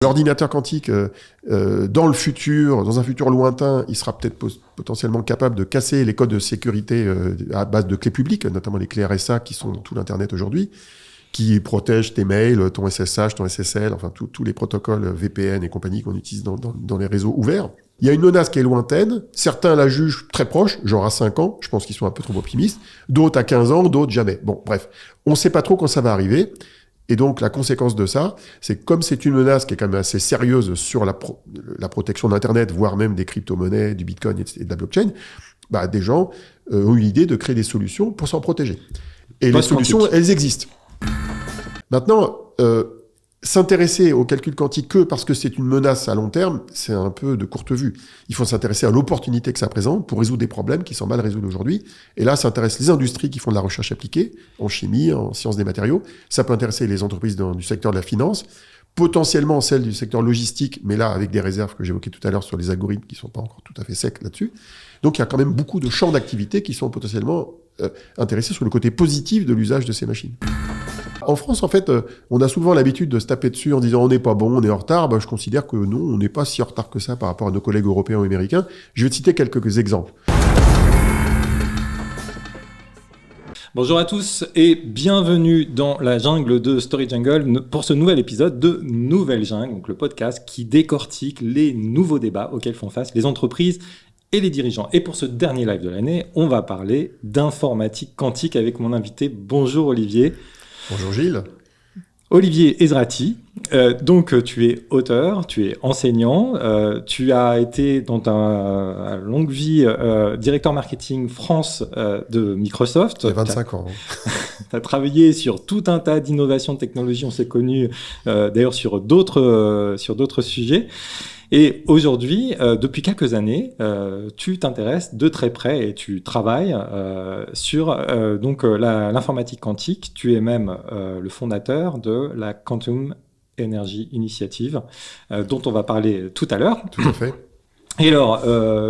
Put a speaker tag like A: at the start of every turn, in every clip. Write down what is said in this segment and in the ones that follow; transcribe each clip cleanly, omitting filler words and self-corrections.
A: L'ordinateur quantique, dans le futur, dans un futur lointain, il sera peut-être potentiellement capable de casser les codes de sécurité à base de clés publiques, notamment les clés RSA qui sont dans tout l'Internet aujourd'hui, qui protègent tes mails, ton SSH, ton SSL, enfin tous les protocoles VPN et compagnie qu'on utilise dans les réseaux ouverts. Il y a une menace qui est lointaine. Certains la jugent très proche, genre à 5 ans. Je pense qu'ils sont un peu trop optimistes. D'autres à 15 ans, d'autres jamais. Bon, bref. On ne sait pas trop quand ça va arriver. Et donc, la conséquence de ça, c'est que comme c'est une menace qui est quand même assez sérieuse sur la protection d'Internet, voire même des crypto-monnaies, du Bitcoin et de la blockchain, des gens ont eu l'idée de créer des solutions pour s'en protéger. Et les solutions, elles existent. Maintenant, s'intéresser au calcul quantique que parce que c'est une menace à long terme, c'est un peu de courte vue. Il faut s'intéresser à l'opportunité que ça présente pour résoudre des problèmes qui sont mal résolus aujourd'hui. Et là, ça intéresse les industries qui font de la recherche appliquée, en chimie, en sciences des matériaux. Ça peut intéresser les entreprises du secteur de la finance, potentiellement celles du secteur logistique, mais là, avec des réserves que j'évoquais tout à l'heure sur les algorithmes qui ne sont pas encore tout à fait secs là-dessus. Donc, il y a quand même beaucoup de champs d'activité qui sont potentiellement intéressés sur le côté positif de l'usage de ces machines. En France, en fait, on a souvent l'habitude de se taper dessus en disant on n'est pas bon, on est en retard. Je considère que non, on n'est pas si en retard que ça par rapport à nos collègues européens ou américains. Je vais te citer quelques exemples.
B: Bonjour à tous et bienvenue dans la jungle de Story Jungle pour ce nouvel épisode de Nouvelle Jungle, donc le podcast qui décortique les nouveaux débats auxquels font face les entreprises et les dirigeants. Et pour ce dernier live de l'année, on va parler d'informatique quantique avec mon invité. Bonjour Olivier.
A: Bonjour Gilles.
B: Olivier Ezrati, donc tu es auteur, tu es enseignant, tu as été dans ta longue vie directeur marketing France de Microsoft.
A: Il y a 25 ans.
B: Tu as travaillé sur tout un tas d'innovations de technologie, on s'est connus d'ailleurs sur d'autres sujets. Et aujourd'hui, depuis quelques années, tu t'intéresses de très près et tu travailles sur l'informatique quantique. Tu es même le fondateur de la Quantum Energy Initiative, dont on va parler tout à l'heure.
A: Tout à fait.
B: Et alors,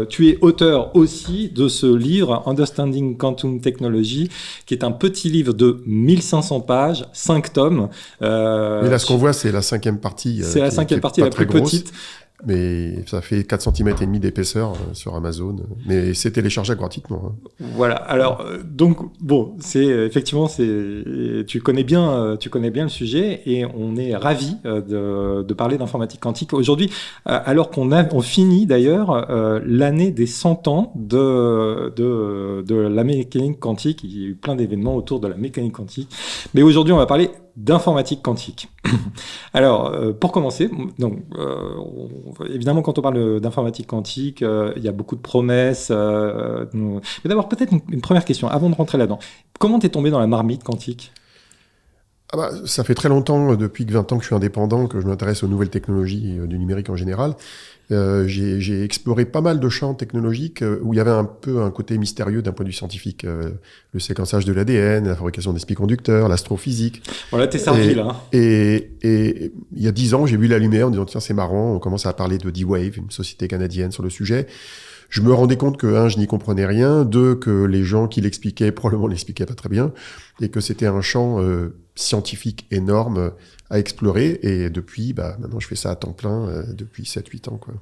B: tu es auteur aussi de ce livre Understanding Quantum Technology, qui est un petit livre de 1500 pages, 5 tomes.
A: Mais là, ce qu'on voit, c'est la 5e partie.
B: C'est la 5e partie, la plus petite.
A: Mais ça fait 4 cm et demi d'épaisseur sur Amazon. Mais c'est téléchargeable gratuitement.
B: Voilà. Alors, donc, bon, tu connais bien le sujet et on est ravis de parler d'informatique quantique aujourd'hui, alors qu'on finit d'ailleurs l'année des 100 ans de la mécanique quantique. Il y a eu plein d'événements autour de la mécanique quantique. Mais aujourd'hui, on va parler d'informatique quantique. Alors, pour commencer, donc, évidemment, quand on parle d'informatique quantique, il y a beaucoup de promesses. Mais d'abord, peut-être une première question, avant de rentrer là-dedans. Comment t'es tombé dans la marmite quantique ?
A: Ça fait très longtemps, depuis 20 ans que je suis indépendant, que je m'intéresse aux nouvelles technologies du numérique en général. J'ai exploré pas mal de champs technologiques où il y avait un peu un côté mystérieux d'un point de vue scientifique. Le séquençage de l'ADN, la fabrication des semi-conducteurs, l'astrophysique.
B: Voilà, t'es servi là.
A: Et il y a 10 ans, j'ai vu la lumière en disant tiens, c'est marrant, on commence à parler de D-Wave, une société canadienne sur le sujet. Je me rendais compte que, 1, je n'y comprenais rien, 2, que les gens qui l'expliquaient, probablement l'expliquaient pas très bien, et que c'était un champ scientifique énorme à explorer. Et depuis, maintenant, je fais ça à temps plein depuis 7-8 ans, quoi.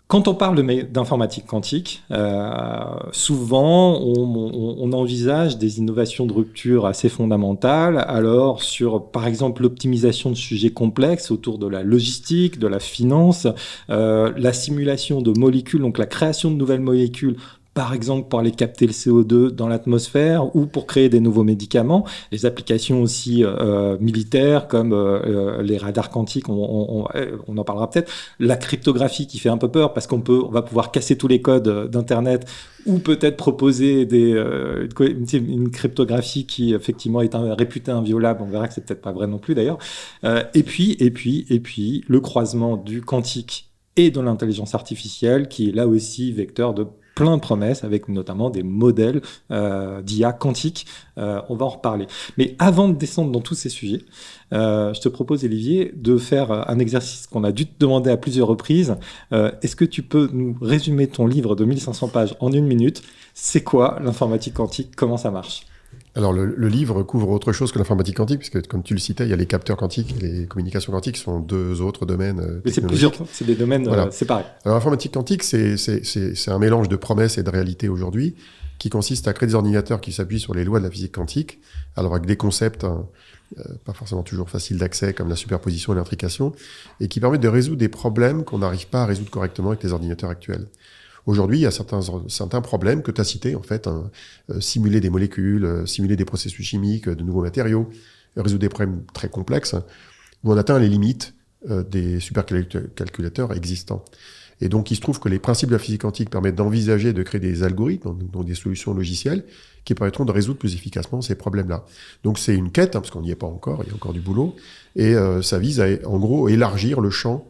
B: Quand on parle d'informatique quantique, souvent on envisage des innovations de rupture assez fondamentales. Alors sur, par exemple, l'optimisation de sujets complexes autour de la logistique, de la finance, la simulation de molécules, donc la création de nouvelles molécules, par exemple pour aller capter le CO2 dans l'atmosphère ou pour créer des nouveaux médicaments. Les applications aussi militaires comme les radars quantiques, on en parlera peut-être. La cryptographie qui fait un peu peur parce qu'on va pouvoir casser tous les codes d'Internet ou peut-être proposer une cryptographie qui effectivement est réputée inviolable. On verra que c'est peut-être pas vrai non plus d'ailleurs. Et puis le croisement du quantique et de l'intelligence artificielle qui est là aussi vecteur de plein de promesses, avec notamment des modèles d'IA quantique. On va en reparler. Mais avant de descendre dans tous ces sujets, je te propose, Olivier, de faire un exercice qu'on a dû te demander à plusieurs reprises. Est-ce que tu peux nous résumer ton livre de 1500 pages en 1 minute ? C'est quoi l'informatique quantique ? Comment ça marche ?
A: Alors, le livre couvre autre chose que l'informatique quantique, puisque, comme tu le citais, il y a les capteurs quantiques et les communications quantiques, qui sont deux autres domaines
B: Mais
A: technologiques.
B: c'est des domaines
A: Voilà.
B: séparés.
A: Alors, l'informatique quantique, c'est un mélange de promesses et de réalité aujourd'hui, qui consiste à créer des ordinateurs qui s'appuient sur les lois de la physique quantique, alors avec des concepts pas forcément toujours faciles d'accès, comme la superposition et l'intrication, et qui permettent de résoudre des problèmes qu'on n'arrive pas à résoudre correctement avec les ordinateurs actuels. Aujourd'hui, il y a certains problèmes que tu as cités, en fait, simuler des molécules, simuler des processus chimiques, de nouveaux matériaux, résoudre des problèmes très complexes, où on atteint les limites des supercalculateurs existants. Et donc, il se trouve que les principes de la physique quantique permettent d'envisager de créer des algorithmes, donc des solutions logicielles, qui permettront de résoudre plus efficacement ces problèmes-là. Donc, c'est une quête, parce qu'on n'y est pas encore, il y a encore du boulot, et ça vise à, en gros, élargir le champ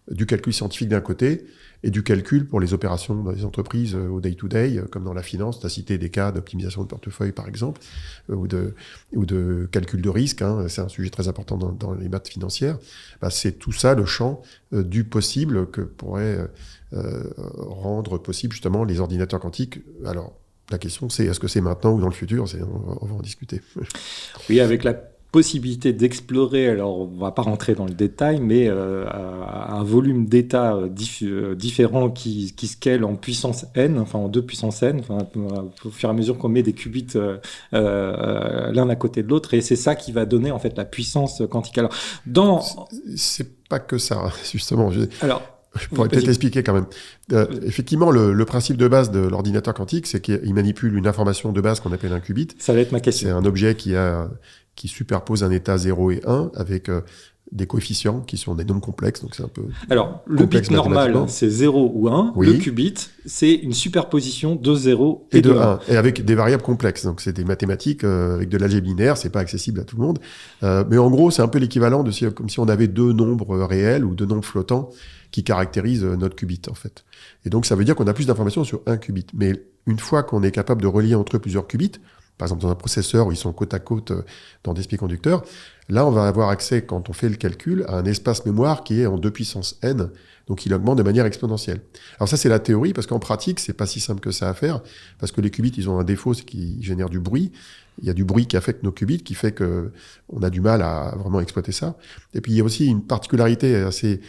A: du calcul scientifique d'un côté, et du calcul pour les opérations dans les entreprises au day-to-day, comme dans la finance. Tu as cité des cas d'optimisation de portefeuille, par exemple, ou de calcul de risque. C'est un sujet très important dans les maths financières. C'est tout ça le champ du possible que pourrait rendre possible justement les ordinateurs quantiques. Alors, la question, c'est est-ce que c'est maintenant ou dans le futur? On va en discuter.
B: Oui, avec la possibilité d'explorer, alors on ne va pas rentrer dans le détail, mais un volume d'états différents qui scale en puissance n, enfin en 2 puissance n, au fur et à mesure qu'on met des qubits l'un à côté de l'autre, et c'est ça qui va donner en fait la puissance quantique. Alors,
A: c'est pas que ça, justement.
B: Alors,
A: je pourrais peut-être expliquer quand même. Effectivement, le principe de base de l'ordinateur quantique, c'est qu'il manipule une information de base qu'on appelle un qubit.
B: Ça va être ma question.
A: C'est un objet qui superpose un état 0 et 1 avec des coefficients qui sont des nombres complexes, donc c'est un peu.
B: Alors, le bit normal, c'est 0 ou 1. Oui. Le qubit, c'est une superposition de 0 et de 1.
A: Et avec des variables complexes. Donc, c'est des mathématiques avec de l'algèbre linéaire, c'est pas accessible à tout le monde. Mais en gros, c'est un peu l'équivalent de comme si on avait deux nombres réels ou deux nombres flottants qui caractérisent notre qubit, en fait. Et donc, ça veut dire qu'on a plus d'informations sur un qubit. Mais une fois qu'on est capable de relier entre eux plusieurs qubits, par exemple dans un processeur où ils sont côte à côte dans des semi-conducteurs, là on va avoir accès, quand on fait le calcul, à un espace mémoire qui est en 2 puissance n, donc il augmente de manière exponentielle. Alors ça c'est la théorie, parce qu'en pratique c'est pas si simple que ça à faire, parce que les qubits ils ont un défaut, c'est qu'ils génèrent du bruit. Il y a du bruit qui affecte nos qubits, qui fait que on a du mal à vraiment exploiter ça. Et puis il y a aussi une particularité assez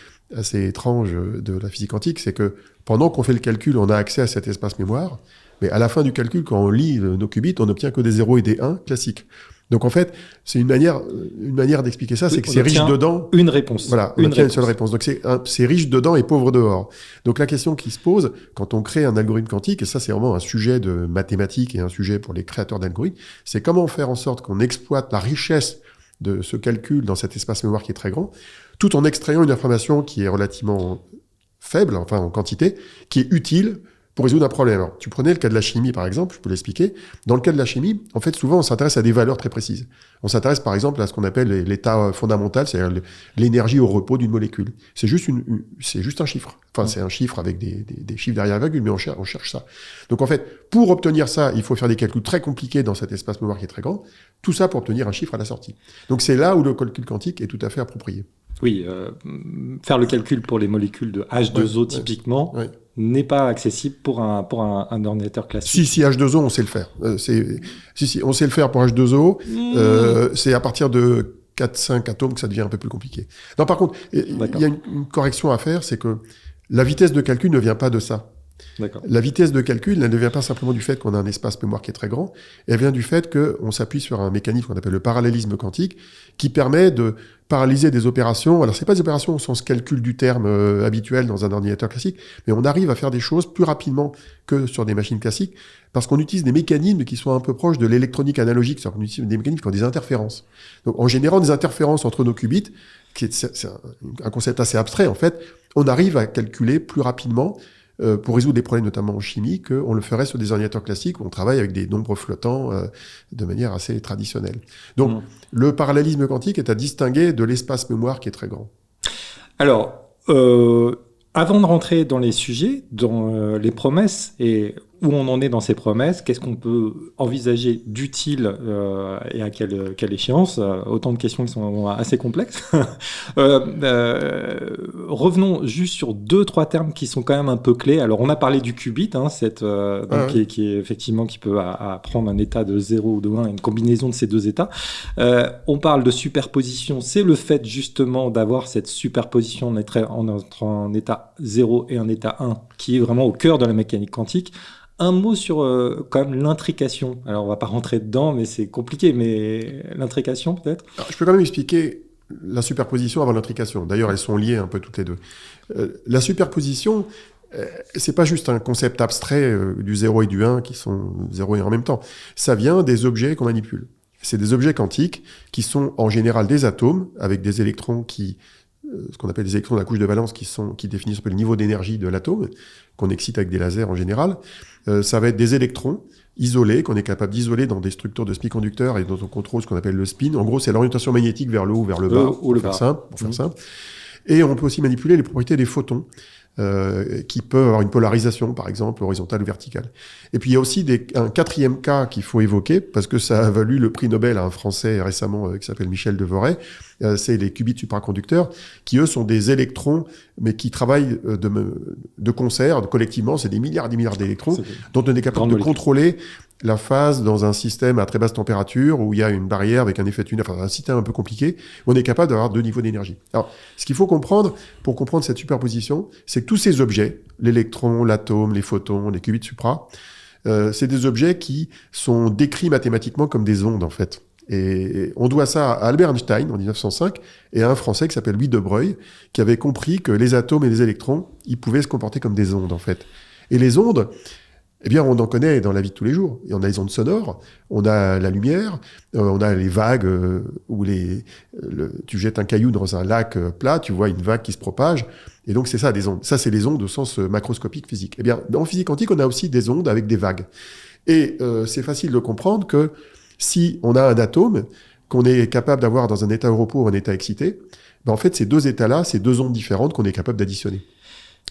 A: étrange de la physique quantique, c'est que pendant qu'on fait le calcul, on a accès à cet espace mémoire, mais à la fin du calcul, quand on lit nos qubits, on n'obtient que des 0 et des 1 classiques. Donc en fait, c'est une manière d'expliquer ça, c'est que c'est riche dedans.
B: Une réponse.
A: Voilà, on obtient une seule réponse. Donc c'est riche dedans et pauvre dehors. Donc la question qui se pose quand on crée un algorithme quantique, et ça c'est vraiment un sujet de mathématiques et un sujet pour les créateurs d'algorithmes, c'est comment faire en sorte qu'on exploite la richesse de ce calcul dans cet espace mémoire qui est très grand, tout en extrayant une information qui est relativement faible, enfin en quantité, qui est utile pour résoudre un problème. Alors, tu prenais le cas de la chimie, par exemple, je peux l'expliquer. Dans le cas de la chimie, en fait, souvent, on s'intéresse à des valeurs très précises. On s'intéresse, par exemple, à ce qu'on appelle l'état fondamental, c'est-à-dire l'énergie au repos d'une molécule. C'est juste un chiffre. Enfin, c'est un chiffre avec des chiffres derrière la virgule, mais on cherche ça. Donc, en fait, pour obtenir ça, il faut faire des calculs très compliqués dans cet espace mémoire qui est très grand. Tout ça pour obtenir un chiffre à la sortie. Donc, c'est là où le calcul quantique est tout à fait approprié.
B: Oui, faire le calcul pour les molécules de H2O typiquement n'est pas accessible pour un ordinateur classique.
A: Si, H2O, on sait le faire. Si, on sait le faire pour H2O. C'est à partir de 4-5 atomes que ça devient un peu plus compliqué. Non, par contre, il y a une correction à faire, c'est que la vitesse de calcul ne vient pas de ça. La vitesse de calcul, elle ne vient pas simplement du fait qu'on a un espace mémoire qui est très grand, elle vient du fait qu'on s'appuie sur un mécanisme qu'on appelle le parallélisme quantique, qui permet de paralyser des opérations. Alors, c'est pas des opérations au sens calcul du terme habituel dans un ordinateur classique, mais on arrive à faire des choses plus rapidement que sur des machines classiques, parce qu'on utilise des mécanismes qui sont un peu proches de l'électronique analogique, c'est-à-dire qu'on utilise des mécanismes qui ont des interférences. Donc, en générant des interférences entre nos qubits, c'est un concept assez abstrait, en fait, on arrive à calculer plus rapidement pour résoudre des problèmes notamment en chimie, qu'on le ferait sur des ordinateurs classiques où on travaille avec des nombres flottants de manière assez traditionnelle. Donc, le parallélisme quantique est à distinguer de l'espace mémoire qui est très grand.
B: Alors, avant de rentrer dans les sujets, dans les promesses, et où on en est dans ces promesses, qu'est-ce qu'on peut envisager d'utile et à quelle échéance, autant de questions qui sont assez complexes. Revenons juste sur 2-3 termes qui sont quand même un peu clés. Alors on a parlé du qubit, hein, qui est effectivement qui peut prendre un état de 0 ou de 1, une combinaison de ces deux états. On parle de superposition, c'est le fait justement d'avoir cette superposition entre un état 0 et un état 1 qui est vraiment au cœur de la mécanique quantique. Un mot sur quand même l'intrication. Alors on va pas rentrer dedans, mais c'est compliqué. Mais l'intrication peut-être.
A: Alors, je peux quand même expliquer la superposition avant l'intrication. D'ailleurs, elles sont liées un peu toutes les deux. La superposition, c'est pas juste un concept abstrait du 0 et du 1 qui sont 0 et 1 en même temps. Ça vient des objets qu'on manipule. C'est des objets quantiques qui sont en général des atomes avec des électrons ce qu'on appelle des électrons de la couche de valence qui définissent un peu le niveau d'énergie de l'atome, qu'on excite avec des lasers en général. Ça va être des électrons isolés, qu'on est capable d'isoler dans des structures de semi-conducteurs et dont on contrôle ce qu'on appelle le spin. En gros, c'est l'orientation magnétique vers le haut ou vers le bas, pour faire simple. Et on peut aussi manipuler les propriétés des photons, qui peuvent avoir une polarisation, par exemple, horizontale ou verticale. Et puis il y a aussi un quatrième cas qu'il faut évoquer, parce que ça a valu le prix Nobel à un Français récemment qui s'appelle Michel Devoret. C'est les qubits supraconducteurs, qui eux sont des électrons, mais qui travaillent de concert, collectivement. C'est des milliards d'électrons, dont on est capable de contrôler la phase dans un système à très basse température où il y a une barrière avec un effet tunnel, enfin un système un peu compliqué, où on est capable d'avoir 2 niveaux d'énergie. Alors, ce qu'il faut comprendre, pour comprendre cette superposition, c'est que tous ces objets, l'électron, l'atome, les photons, les qubits supra, c'est des objets qui sont décrits mathématiquement comme des ondes, en fait. Et on doit ça à Albert Einstein, en 1905, et à un Français qui s'appelle Louis de Broglie, qui avait compris que les atomes et les électrons, ils pouvaient se comporter comme des ondes, en fait. Et les ondes, eh bien, on en connaît dans la vie de tous les jours. Et on a les ondes sonores, on a la lumière, on a les vagues où tu jettes un caillou dans un lac plat, tu vois une vague qui se propage. Et donc, c'est ça, des ondes. Ça, c'est les ondes au sens macroscopique physique. Eh bien, en physique quantique, on a aussi des ondes avec des vagues. Et c'est facile de comprendre que si on a un atome qu'on est capable d'avoir dans un état repos ou un état excité, ben en fait, ces deux états-là, c'est deux ondes différentes qu'on est capable d'additionner.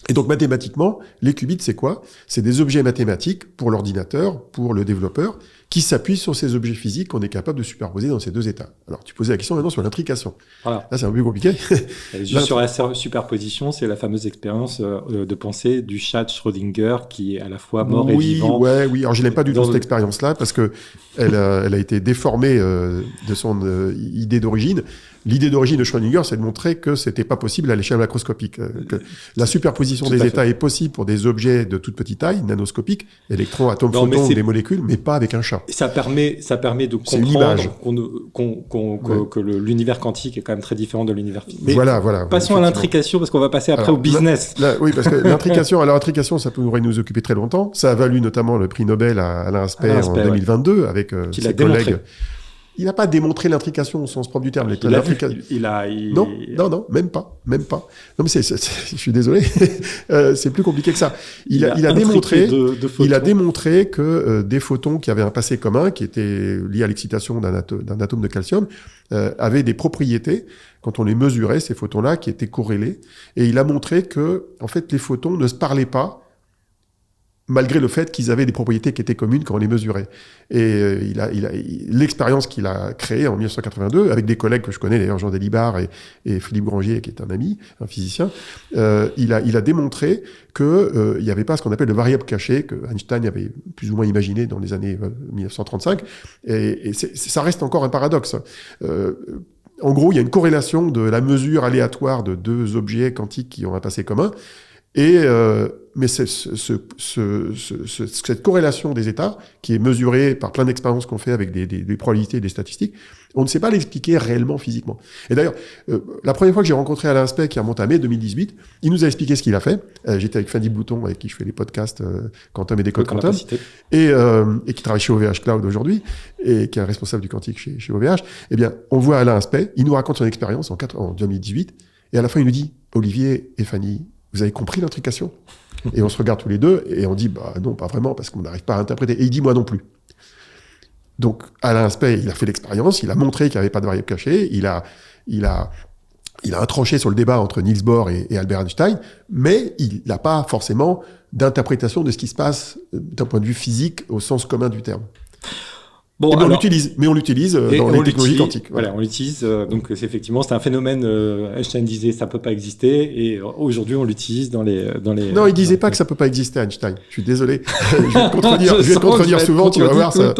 A: Et donc, mathématiquement, les qubits, c'est quoi? C'est des objets mathématiques pour l'ordinateur, pour le développeur, qui s'appuient sur ces objets physiques qu'on est capable de superposer dans ces deux états. Alors, tu posais la question maintenant sur l'intrication.
B: Voilà.
A: Là, c'est un peu compliqué.
B: Juste sur la superposition, c'est la fameuse expérience de pensée du chat Schrödinger qui est à la fois mort et vivant.
A: Oui. Alors, je n'aime pas du tout cette expérience-là parce que elle a été déformée de son idée d'origine. L'idée d'origine de Schrödinger, c'est de montrer que c'était pas possible à l'échelle macroscopique. Que la superposition des états est possible pour des objets de toute petite taille, nanoscopiques, électrons, atomes, photons, des molécules, mais pas avec un chat.
B: Ça permet de comprendre que l'univers quantique est quand même très différent de l'univers physique. Mais
A: voilà.
B: Passons à l'intrication, parce qu'on va passer après au business.
A: Oui, parce que l'intrication, ça pourrait nous occuper très longtemps. Ça a valu notamment le prix Nobel à Alain Aspect en 2022 avec ses collègues. Il n'a pas démontré l'intrication au sens propre du terme. Non, même pas. Non, mais je suis désolé. C'est plus compliqué que ça. Il a démontré que des photons qui avaient un passé commun, qui étaient liés à l'excitation d'un atome de calcium, avaient des propriétés, quand on les mesurait, ces photons-là, qui étaient corrélés. Et il a montré que, en fait, les photons ne se parlaient pas, malgré le fait qu'ils avaient des propriétés qui étaient communes quand on les mesurait. Et l'expérience qu'il a créée en 1982, avec des collègues que je connais, d'ailleurs Jean Delibard et Philippe Grangier, qui est un ami, un physicien, il a démontré qu'il n'y avait pas ce qu'on appelle de variable cachée, que Einstein avait plus ou moins imaginé dans les années 1935. Et ça reste encore un paradoxe. En gros, il y a une corrélation de la mesure aléatoire de deux objets quantiques qui ont un passé commun. Mais cette corrélation des états, qui est mesurée par plein d'expériences qu'on fait avec des probabilités et des statistiques, on ne sait pas l'expliquer réellement physiquement. Et d'ailleurs, la première fois que j'ai rencontré Alain Aspect, qui remonte à mai 2018, il nous a expliqué ce qu'il a fait. J'étais avec Fanny Blouton, avec qui je fais les podcasts Quantum et Décode Quantum, et qui travaille chez OVH Cloud aujourd'hui, et qui est responsable du quantique chez OVH. Eh bien, on voit Alain Aspect, il nous raconte son expérience en 2018, et à la fin, il nous dit, Olivier et Fanny, vous avez compris l'intrication? Et on se regarde tous les deux et on dit, bah non, pas vraiment, parce qu'on n'arrive pas à interpréter. Et il dit, moi non plus. Donc, Alain Aspect, il a fait l'expérience, il a montré qu'il n'y avait pas de variable cachée, il a il a un tranché sur le débat entre Niels Bohr et Albert Einstein, mais il n'a pas forcément d'interprétation de ce qui se passe d'un point de vue physique au sens commun du terme.
B: Bon,
A: on l'utilise dans les technologies quantiques.
B: Voilà, on l'utilise. Donc, effectivement, c'est un phénomène. Einstein disait ça peut pas exister, et aujourd'hui, on l'utilise dans les.
A: Non, il disait pas que ça peut pas exister, Einstein. Je suis désolé. Je vais te contredire souvent. Tu vas voir ça.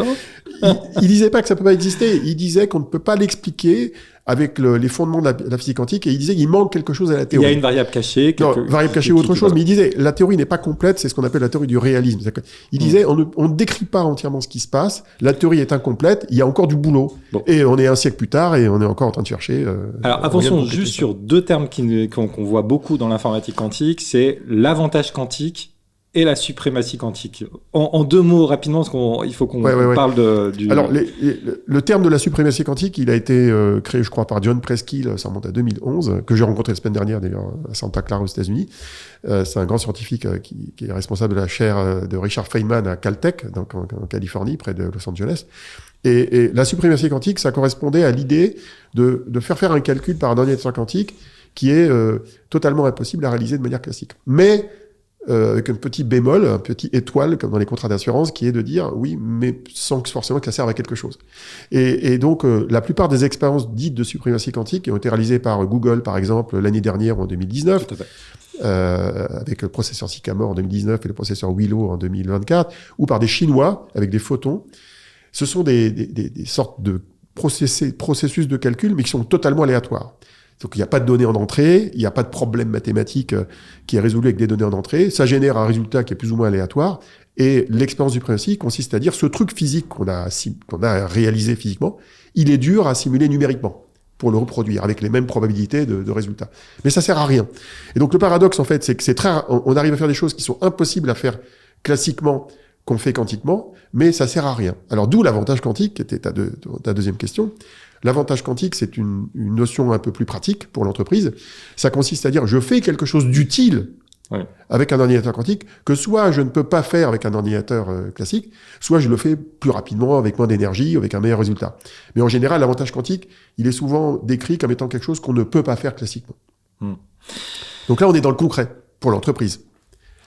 A: Il disait pas que ça peut pas exister. Il disait qu'on ne peut pas l'expliquer avec les fondements de la physique quantique, et il disait qu'il manque quelque chose à la théorie.
B: Il y a une variable cachée.
A: Variable cachée ou autre chose, mais il disait la théorie n'est pas complète, c'est ce qu'on appelle la théorie du réalisme. Il disait on ne décrit pas entièrement ce qui se passe, la théorie est incomplète, il y a encore du boulot. Bon. Et on est un siècle plus tard et on est encore en train de chercher.
B: Alors avançons juste sur deux termes qu'on voit beaucoup dans l'informatique quantique, c'est l'avantage quantique et la suprématie quantique. En deux mots, rapidement, parce qu'il faut qu'on parle du...
A: Alors, le terme de la suprématie quantique, il a été créé, je crois, par John Preskill, ça remonte à 2011, que j'ai rencontré la semaine dernière, d'ailleurs, à Santa Clara, aux États-Unis. C'est un grand scientifique qui est responsable de la chaire de Richard Feynman à Caltech, donc en Californie, près de Los Angeles. Et la suprématie quantique, ça correspondait à l'idée de faire un calcul par un ordinateur quantique qui est totalement impossible à réaliser de manière classique. Mais avec un petit bémol, un petit étoile, comme dans les contrats d'assurance, qui est de dire oui, mais sans que forcément que ça serve à quelque chose. Et donc, la plupart des expériences dites de suprématie quantique qui ont été réalisées par Google, par exemple, l'année dernière, en 2019, avec le processeur Sycamore en 2019 et le processeur Willow en 2024, ou par des Chinois avec des photons, ce sont des sortes de processus de calcul, mais qui sont totalement aléatoires. Donc, il n'y a pas de données en entrée, il n'y a pas de problème mathématique qui est résolu avec des données en entrée. Ça génère un résultat qui est plus ou moins aléatoire. Et l'expérience du principe consiste à dire ce truc physique qu'on a réalisé physiquement, il est dur à simuler numériquement pour le reproduire avec les mêmes probabilités de résultats. Mais ça sert à rien. Et donc, le paradoxe, en fait, c'est que c'est très rare. On arrive à faire des choses qui sont impossibles à faire classiquement, qu'on fait quantiquement, mais ça sert à rien. Alors, d'où l'avantage quantique, qui était ta deuxième question. L'avantage quantique, c'est une notion un peu plus pratique pour l'entreprise. Ça consiste à dire, je fais quelque chose d'utile avec un ordinateur quantique, que soit je ne peux pas faire avec un ordinateur classique, soit je le fais plus rapidement, avec moins d'énergie, avec un meilleur résultat. Mais en général, l'avantage quantique, il est souvent décrit comme étant quelque chose qu'on ne peut pas faire classiquement. Donc là, on est dans le concret pour l'entreprise.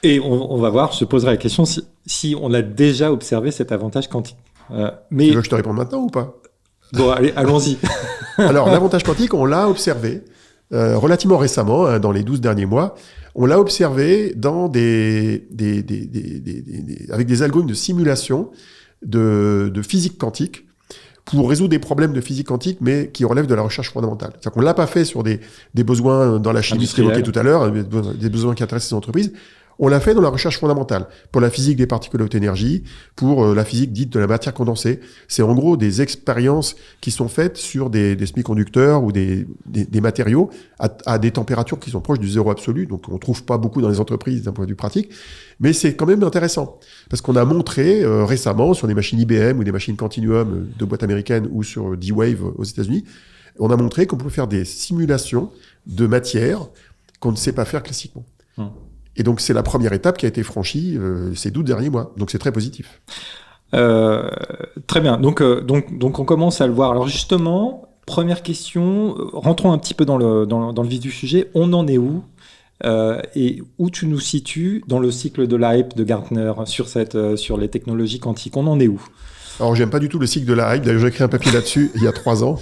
B: Et on va voir, je te poserai la question si on a déjà observé cet avantage quantique.
A: Mais... Tu veux que je te réponde maintenant ou pas ?
B: Bon, allez, allons-y.
A: Alors, l'avantage quantique, on l'a observé relativement récemment, dans les 12 derniers mois. On l'a observé dans avec des algorithmes de simulation de physique quantique pour résoudre des problèmes de physique quantique, mais qui relèvent de la recherche fondamentale. C'est-à-dire qu'on l'a pas fait sur des besoins dans la chimie évoquée tout à l'heure, des besoins qui intéressent les entreprises. On l'a fait dans la recherche fondamentale, pour la physique des particules à haute énergie, pour la physique dite de la matière condensée. C'est en gros des expériences qui sont faites sur des semi-conducteurs ou des matériaux à des températures qui sont proches du zéro absolu, donc on trouve pas beaucoup dans les entreprises d'un point de vue pratique, mais c'est quand même intéressant, parce qu'on a montré récemment sur des machines IBM ou des machines Continuum de boîtes américaines ou sur D-Wave aux États-Unis, on a montré qu'on pouvait faire des simulations de matière qu'on ne sait pas faire classiquement. Et donc, c'est la première étape qui a été franchie ces 12 derniers mois. Donc, c'est très positif.
B: Très bien. Donc, on commence à le voir. Alors, justement, première question, rentrons un petit peu dans le vif du sujet. On en est où et où tu nous situes dans le cycle de la hype de Gartner sur les technologies quantiques? On en est où?
A: Alors, j'aime pas du tout le cycle de la hype. D'ailleurs, j'ai écrit un papier là-dessus il y a 3 ans.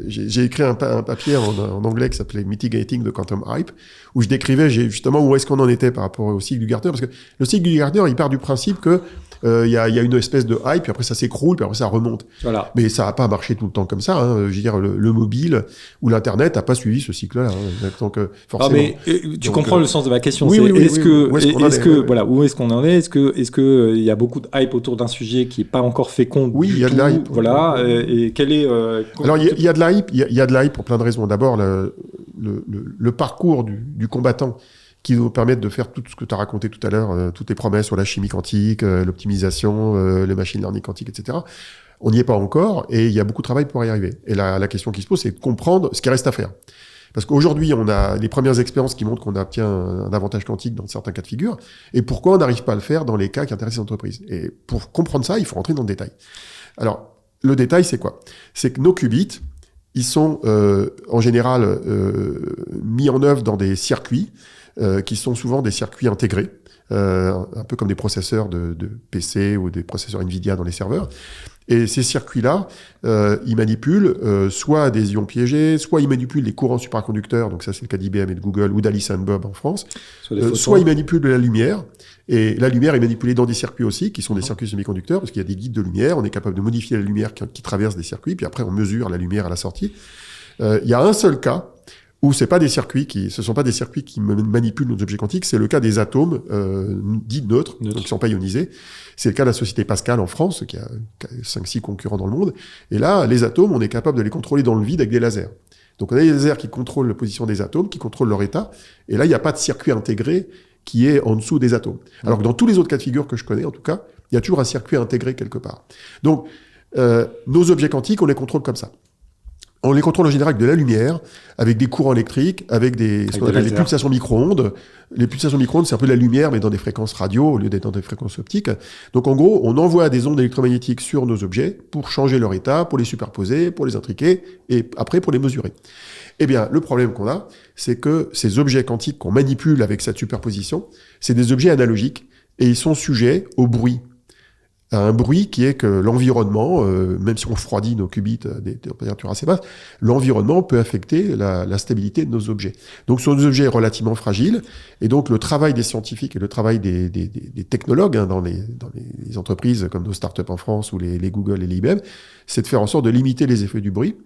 A: J'ai écrit un papier en anglais qui s'appelait Mitigating the Quantum Hype, où je décrivais justement où est-ce qu'on en était par rapport au cycle du Gartner. Parce que le cycle du Gartner, il part du principe que il y a une espèce de hype, puis après ça s'écroule, puis après ça remonte. Voilà. Mais ça n'a pas marché tout le temps comme ça. Je veux dire, le mobile ou l'Internet n'a pas suivi ce cycle-là. Donc, forcément.
B: Tu comprends le sens de ma question.
A: Oui,
B: où est-ce qu'on en est? Est-ce que il y a beaucoup de hype autour d'un sujet qui n'est pas encore fécond?
A: Oui, il y a de la hype.
B: Voilà. Et quel est
A: Alors, il y a de la hype. Il y a de la hype pour plein de raisons. D'abord, le parcours du combattant qui nous permettent de faire tout ce que tu as raconté tout à l'heure, toutes les promesses sur la chimie quantique, l'optimisation, les machine learning quantique, etc. On n'y est pas encore et il y a beaucoup de travail pour y arriver. Et la question qui se pose, c'est de comprendre ce qui reste à faire. Parce qu'aujourd'hui, on a les premières expériences qui montrent qu'on obtient un avantage quantique dans certains cas de figure. Et pourquoi on n'arrive pas à le faire dans les cas qui intéressent les entreprises? Et pour comprendre ça, il faut rentrer dans le détail. Alors, le détail, c'est quoi? C'est que nos qubits, ils sont en général mis en œuvre dans des circuits qui sont souvent des circuits intégrés, un peu comme des processeurs de PC ou des processeurs Nvidia dans les serveurs. Et ces circuits-là, ils manipulent soit des ions piégés, soit ils manipulent les courants supraconducteurs, donc ça c'est le cas d'IBM et de Google, ou d'Alice and Bob en France, soit ils manipulent de la lumière, et la lumière est manipulée dans des circuits aussi, qui sont des circuits semi-conducteurs, parce qu'il y a des guides de lumière, on est capable de modifier la lumière qui traverse des circuits, puis après on mesure la lumière à la sortie. Il y a un seul cas où ce sont pas des circuits qui manipulent nos objets quantiques, c'est le cas des atomes dits neutres, donc qui sont pas ionisés. C'est le cas de la société Pascal en France, qui a 5-6 concurrents dans le monde. Et là, les atomes, on est capable de les contrôler dans le vide avec des lasers. Donc on a des lasers qui contrôlent la position des atomes, qui contrôlent leur état. Et là, il n'y a pas de circuit intégré qui est en dessous des atomes. Alors que dans tous les autres cas de figure que je connais, en tout cas, il y a toujours un circuit intégré quelque part. Donc, nos objets quantiques, on les contrôle comme ça. On les contrôle en général avec de la lumière, avec des courants électriques, avec ce qu'on appelle les pulsations micro-ondes. Les pulsations micro-ondes, c'est un peu la lumière, mais dans des fréquences radio au lieu d'être dans des fréquences optiques. Donc en gros, on envoie des ondes électromagnétiques sur nos objets pour changer leur état, pour les superposer, pour les intriquer, et après pour les mesurer. Eh bien, le problème qu'on a, c'est que ces objets quantiques qu'on manipule avec cette superposition, c'est des objets analogiques, et ils sont sujets au bruit. Un bruit qui est que l'environnement, même si on refroidit nos qubits à des températures assez basses, l'environnement peut affecter la stabilité de nos objets. Donc ce sont des objets relativement fragiles, et donc le travail des scientifiques et le travail des technologues dans les entreprises comme nos startups en France ou les Google et les IBM, c'est de faire en sorte de limiter les effets du bruit.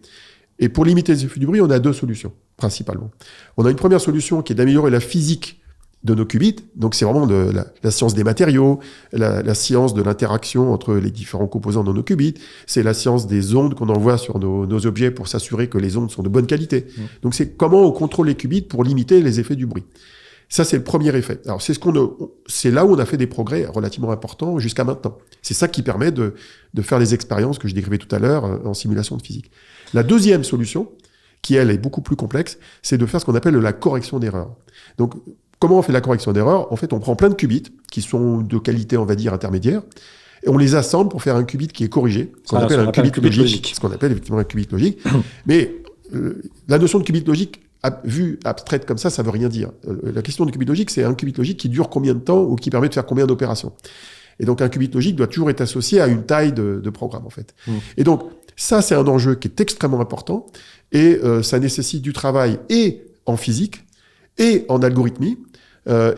A: Et pour limiter les effets du bruit, on a deux solutions, principalement. On a une première solution qui est d'améliorer la physique de nos qubits, donc c'est vraiment la science des matériaux, la science de l'interaction entre les différents composants dans nos qubits, c'est la science des ondes qu'on envoie sur nos objets pour s'assurer que les ondes sont de bonne qualité. Donc c'est comment on contrôle les qubits pour limiter les effets du bruit. Ça, c'est le premier effet. Alors c'est là où on a fait des progrès relativement importants jusqu'à maintenant. C'est ça qui permet de faire les expériences que je décrivais tout à l'heure en simulation de physique. La deuxième solution, qui elle est beaucoup plus complexe, c'est de faire ce qu'on appelle la correction d'erreur. Donc comment on fait la correction d'erreur ? En fait, on prend plein de qubits qui sont de qualité, on va dire, intermédiaire, et on les assemble pour faire un qubit qui est corrigé, ce qu'on appelle un qubit logique. Ce qu'on appelle effectivement un qubit logique. Mais la notion de qubit logique, vue abstraite comme ça veut rien dire. La question du qubit logique, c'est un qubit logique qui dure combien de temps ou qui permet de faire combien d'opérations. Et donc un qubit logique doit toujours être associé à une taille de programme, en fait. Et donc ça, c'est un enjeu qui est extrêmement important, et ça nécessite du travail et en physique, et en algorithmie,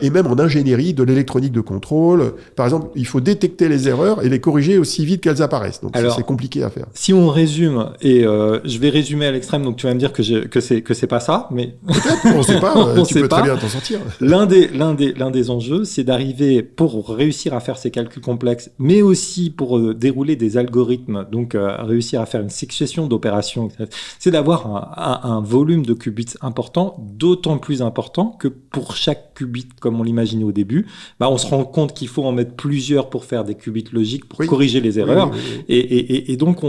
A: et même en ingénierie de l'électronique de contrôle. Par exemple, il faut détecter les erreurs et les corriger aussi vite qu'elles apparaissent. Donc alors, c'est compliqué à faire.
B: Si on résume, et je vais résumer à l'extrême, donc tu vas me dire que c'est pas ça, mais
A: peut-être, on sait pas. Tu peux très bien t'en sortir.
B: L'un des enjeux, c'est d'arriver, pour réussir à faire ces calculs complexes, mais aussi pour dérouler des algorithmes, donc réussir à faire une succession d'opérations, c'est d'avoir un volume de qubits important, d'autant plus important que pour chaque qubit, comme on l'imaginait au début, on se rend compte qu'il faut en mettre plusieurs pour faire des qubits logiques, pour corriger les erreurs. Oui. Et donc,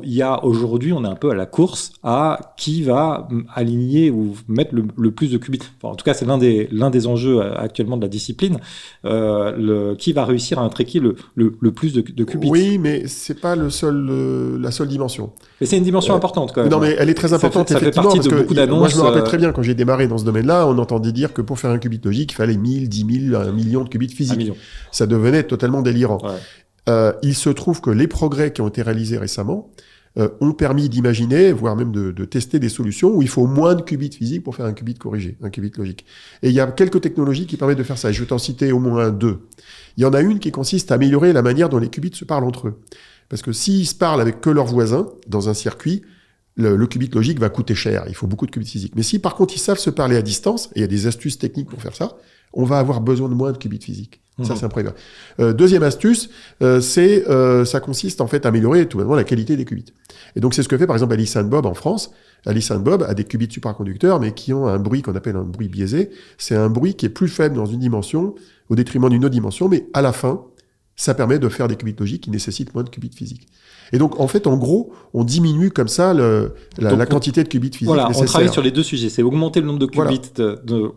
B: il y a aujourd'hui, on est un peu à la course à qui va aligner ou mettre le plus de qubits. Enfin, en tout cas, c'est l'un des enjeux actuellement de la discipline. Qui va réussir à intriquer le plus de qubits.
A: Oui, mais c'est pas la seule dimension.
B: Mais c'est une dimension importante quand même.
A: Non, mais elle est très importante,
B: ça fait partie de beaucoup d'annonces.
A: Moi, je me rappelle très bien quand j'ai démarré dans ce domaine-là, on entendait dire que pour faire un qubit logique, il fallait 1000, 10 000, 1 million de qubits physiques. Ça devenait totalement délirant. Ouais. Il se trouve que les progrès qui ont été réalisés récemment ont permis d'imaginer, voire même de tester des solutions où il faut moins de qubits physiques pour faire un qubit corrigé, un qubit logique. Et il y a quelques technologies qui permettent de faire ça. Je vais t'en citer au moins deux. Il y en a une qui consiste à améliorer la manière dont les qubits se parlent entre eux. Parce que s'ils se parlent avec que leurs voisins dans un circuit, le qubit logique va coûter cher. Il faut beaucoup de qubits physiques. Mais si par contre ils savent se parler à distance, et il y a des astuces techniques pour faire ça, on va avoir besoin de moins de qubits physiques. Ça, c'est un problème. Deuxième astuce, ça consiste en fait à améliorer tout simplement la qualité des qubits. Et donc c'est ce que fait par exemple Alice and Bob en France. Alice and Bob a des qubits supraconducteurs, mais qui ont un bruit qu'on appelle un bruit biaisé. C'est un bruit qui est plus faible dans une dimension au détriment d'une autre dimension, mais à la fin, ça permet de faire des qubits logiques qui nécessitent moins de qubits physiques. Et donc, en fait, en gros, on diminue comme ça la quantité de qubits physiques nécessaires.
B: On travaille sur les deux sujets. C'est augmenter le nombre de qubits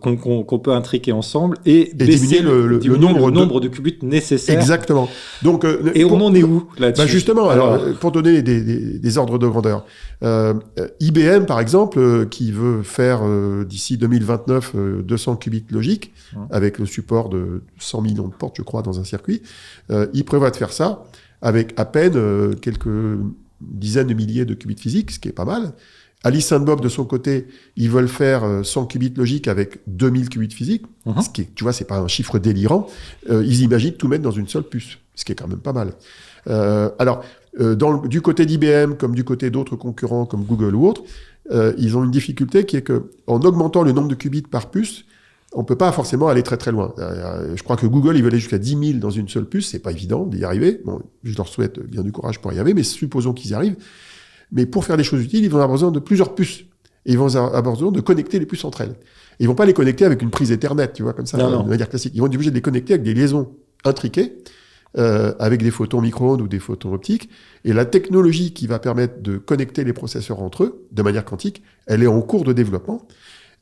B: qu'on peut intriquer ensemble et baisser le nombre de qubits nécessaires.
A: Exactement. Donc,
B: on en est où là-dessus?
A: Justement, alors, pour donner des ordres de grandeur, IBM, par exemple, qui veut faire d'ici 2029 200 qubits logiques, avec le support de 100 millions de portes, je crois, dans un circuit, il prévoit de faire ça avec à peine quelques dizaines de milliers de qubits physiques, ce qui est pas mal. Alice and Bob, de son côté, ils veulent faire 100 qubits logiques avec 2000 qubits physiques, ce qui est, tu vois, c'est pas un chiffre délirant. Ils imaginent tout mettre dans une seule puce, ce qui est quand même pas mal. Du côté d'IBM, comme du côté d'autres concurrents comme Google ou autres, ils ont une difficulté qui est que, en augmentant le nombre de qubits par puce, on peut pas forcément aller très très loin. Je crois que Google, il veut aller jusqu'à 10 000 dans une seule puce. C'est pas évident d'y arriver. Bon, je leur souhaite bien du courage pour y arriver, mais supposons qu'ils y arrivent. Mais pour faire des choses utiles, ils vont avoir besoin de plusieurs puces. Et ils vont avoir besoin de connecter les puces entre elles. Et ils vont pas les connecter avec une prise Ethernet, tu vois, comme ça, de manière classique. Ils vont être obligés de les connecter avec des liaisons intriquées, avec des photons micro-ondes ou des photons optiques. Et la technologie qui va permettre de connecter les processeurs entre eux, de manière quantique, elle est en cours de développement.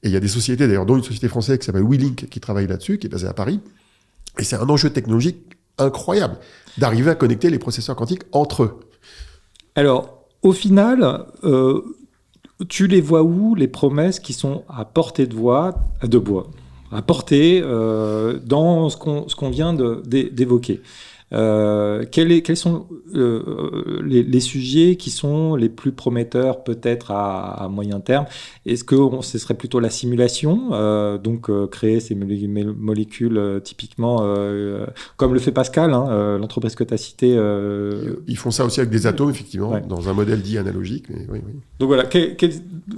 A: Et il y a des sociétés, d'ailleurs, dont une société française qui s'appelle WeLink, qui travaille là-dessus, qui est basée à Paris. Et c'est un enjeu technologique incroyable d'arriver à connecter les processeurs quantiques entre eux.
B: Alors, au final, tu les vois où, les promesses qui sont à portée de bois, à portée dans ce qu'on vient d'évoquer? Quels sont les sujets qui sont les plus prometteurs peut-être à moyen terme? Est-ce que ce serait plutôt la simulation, donc créer ces molécules typiquement comme le fait Pascal, l'entreprise que tu as citée?
A: Ils font ça aussi avec des atomes, effectivement, dans un modèle dit analogique. Mais oui.
B: Donc voilà,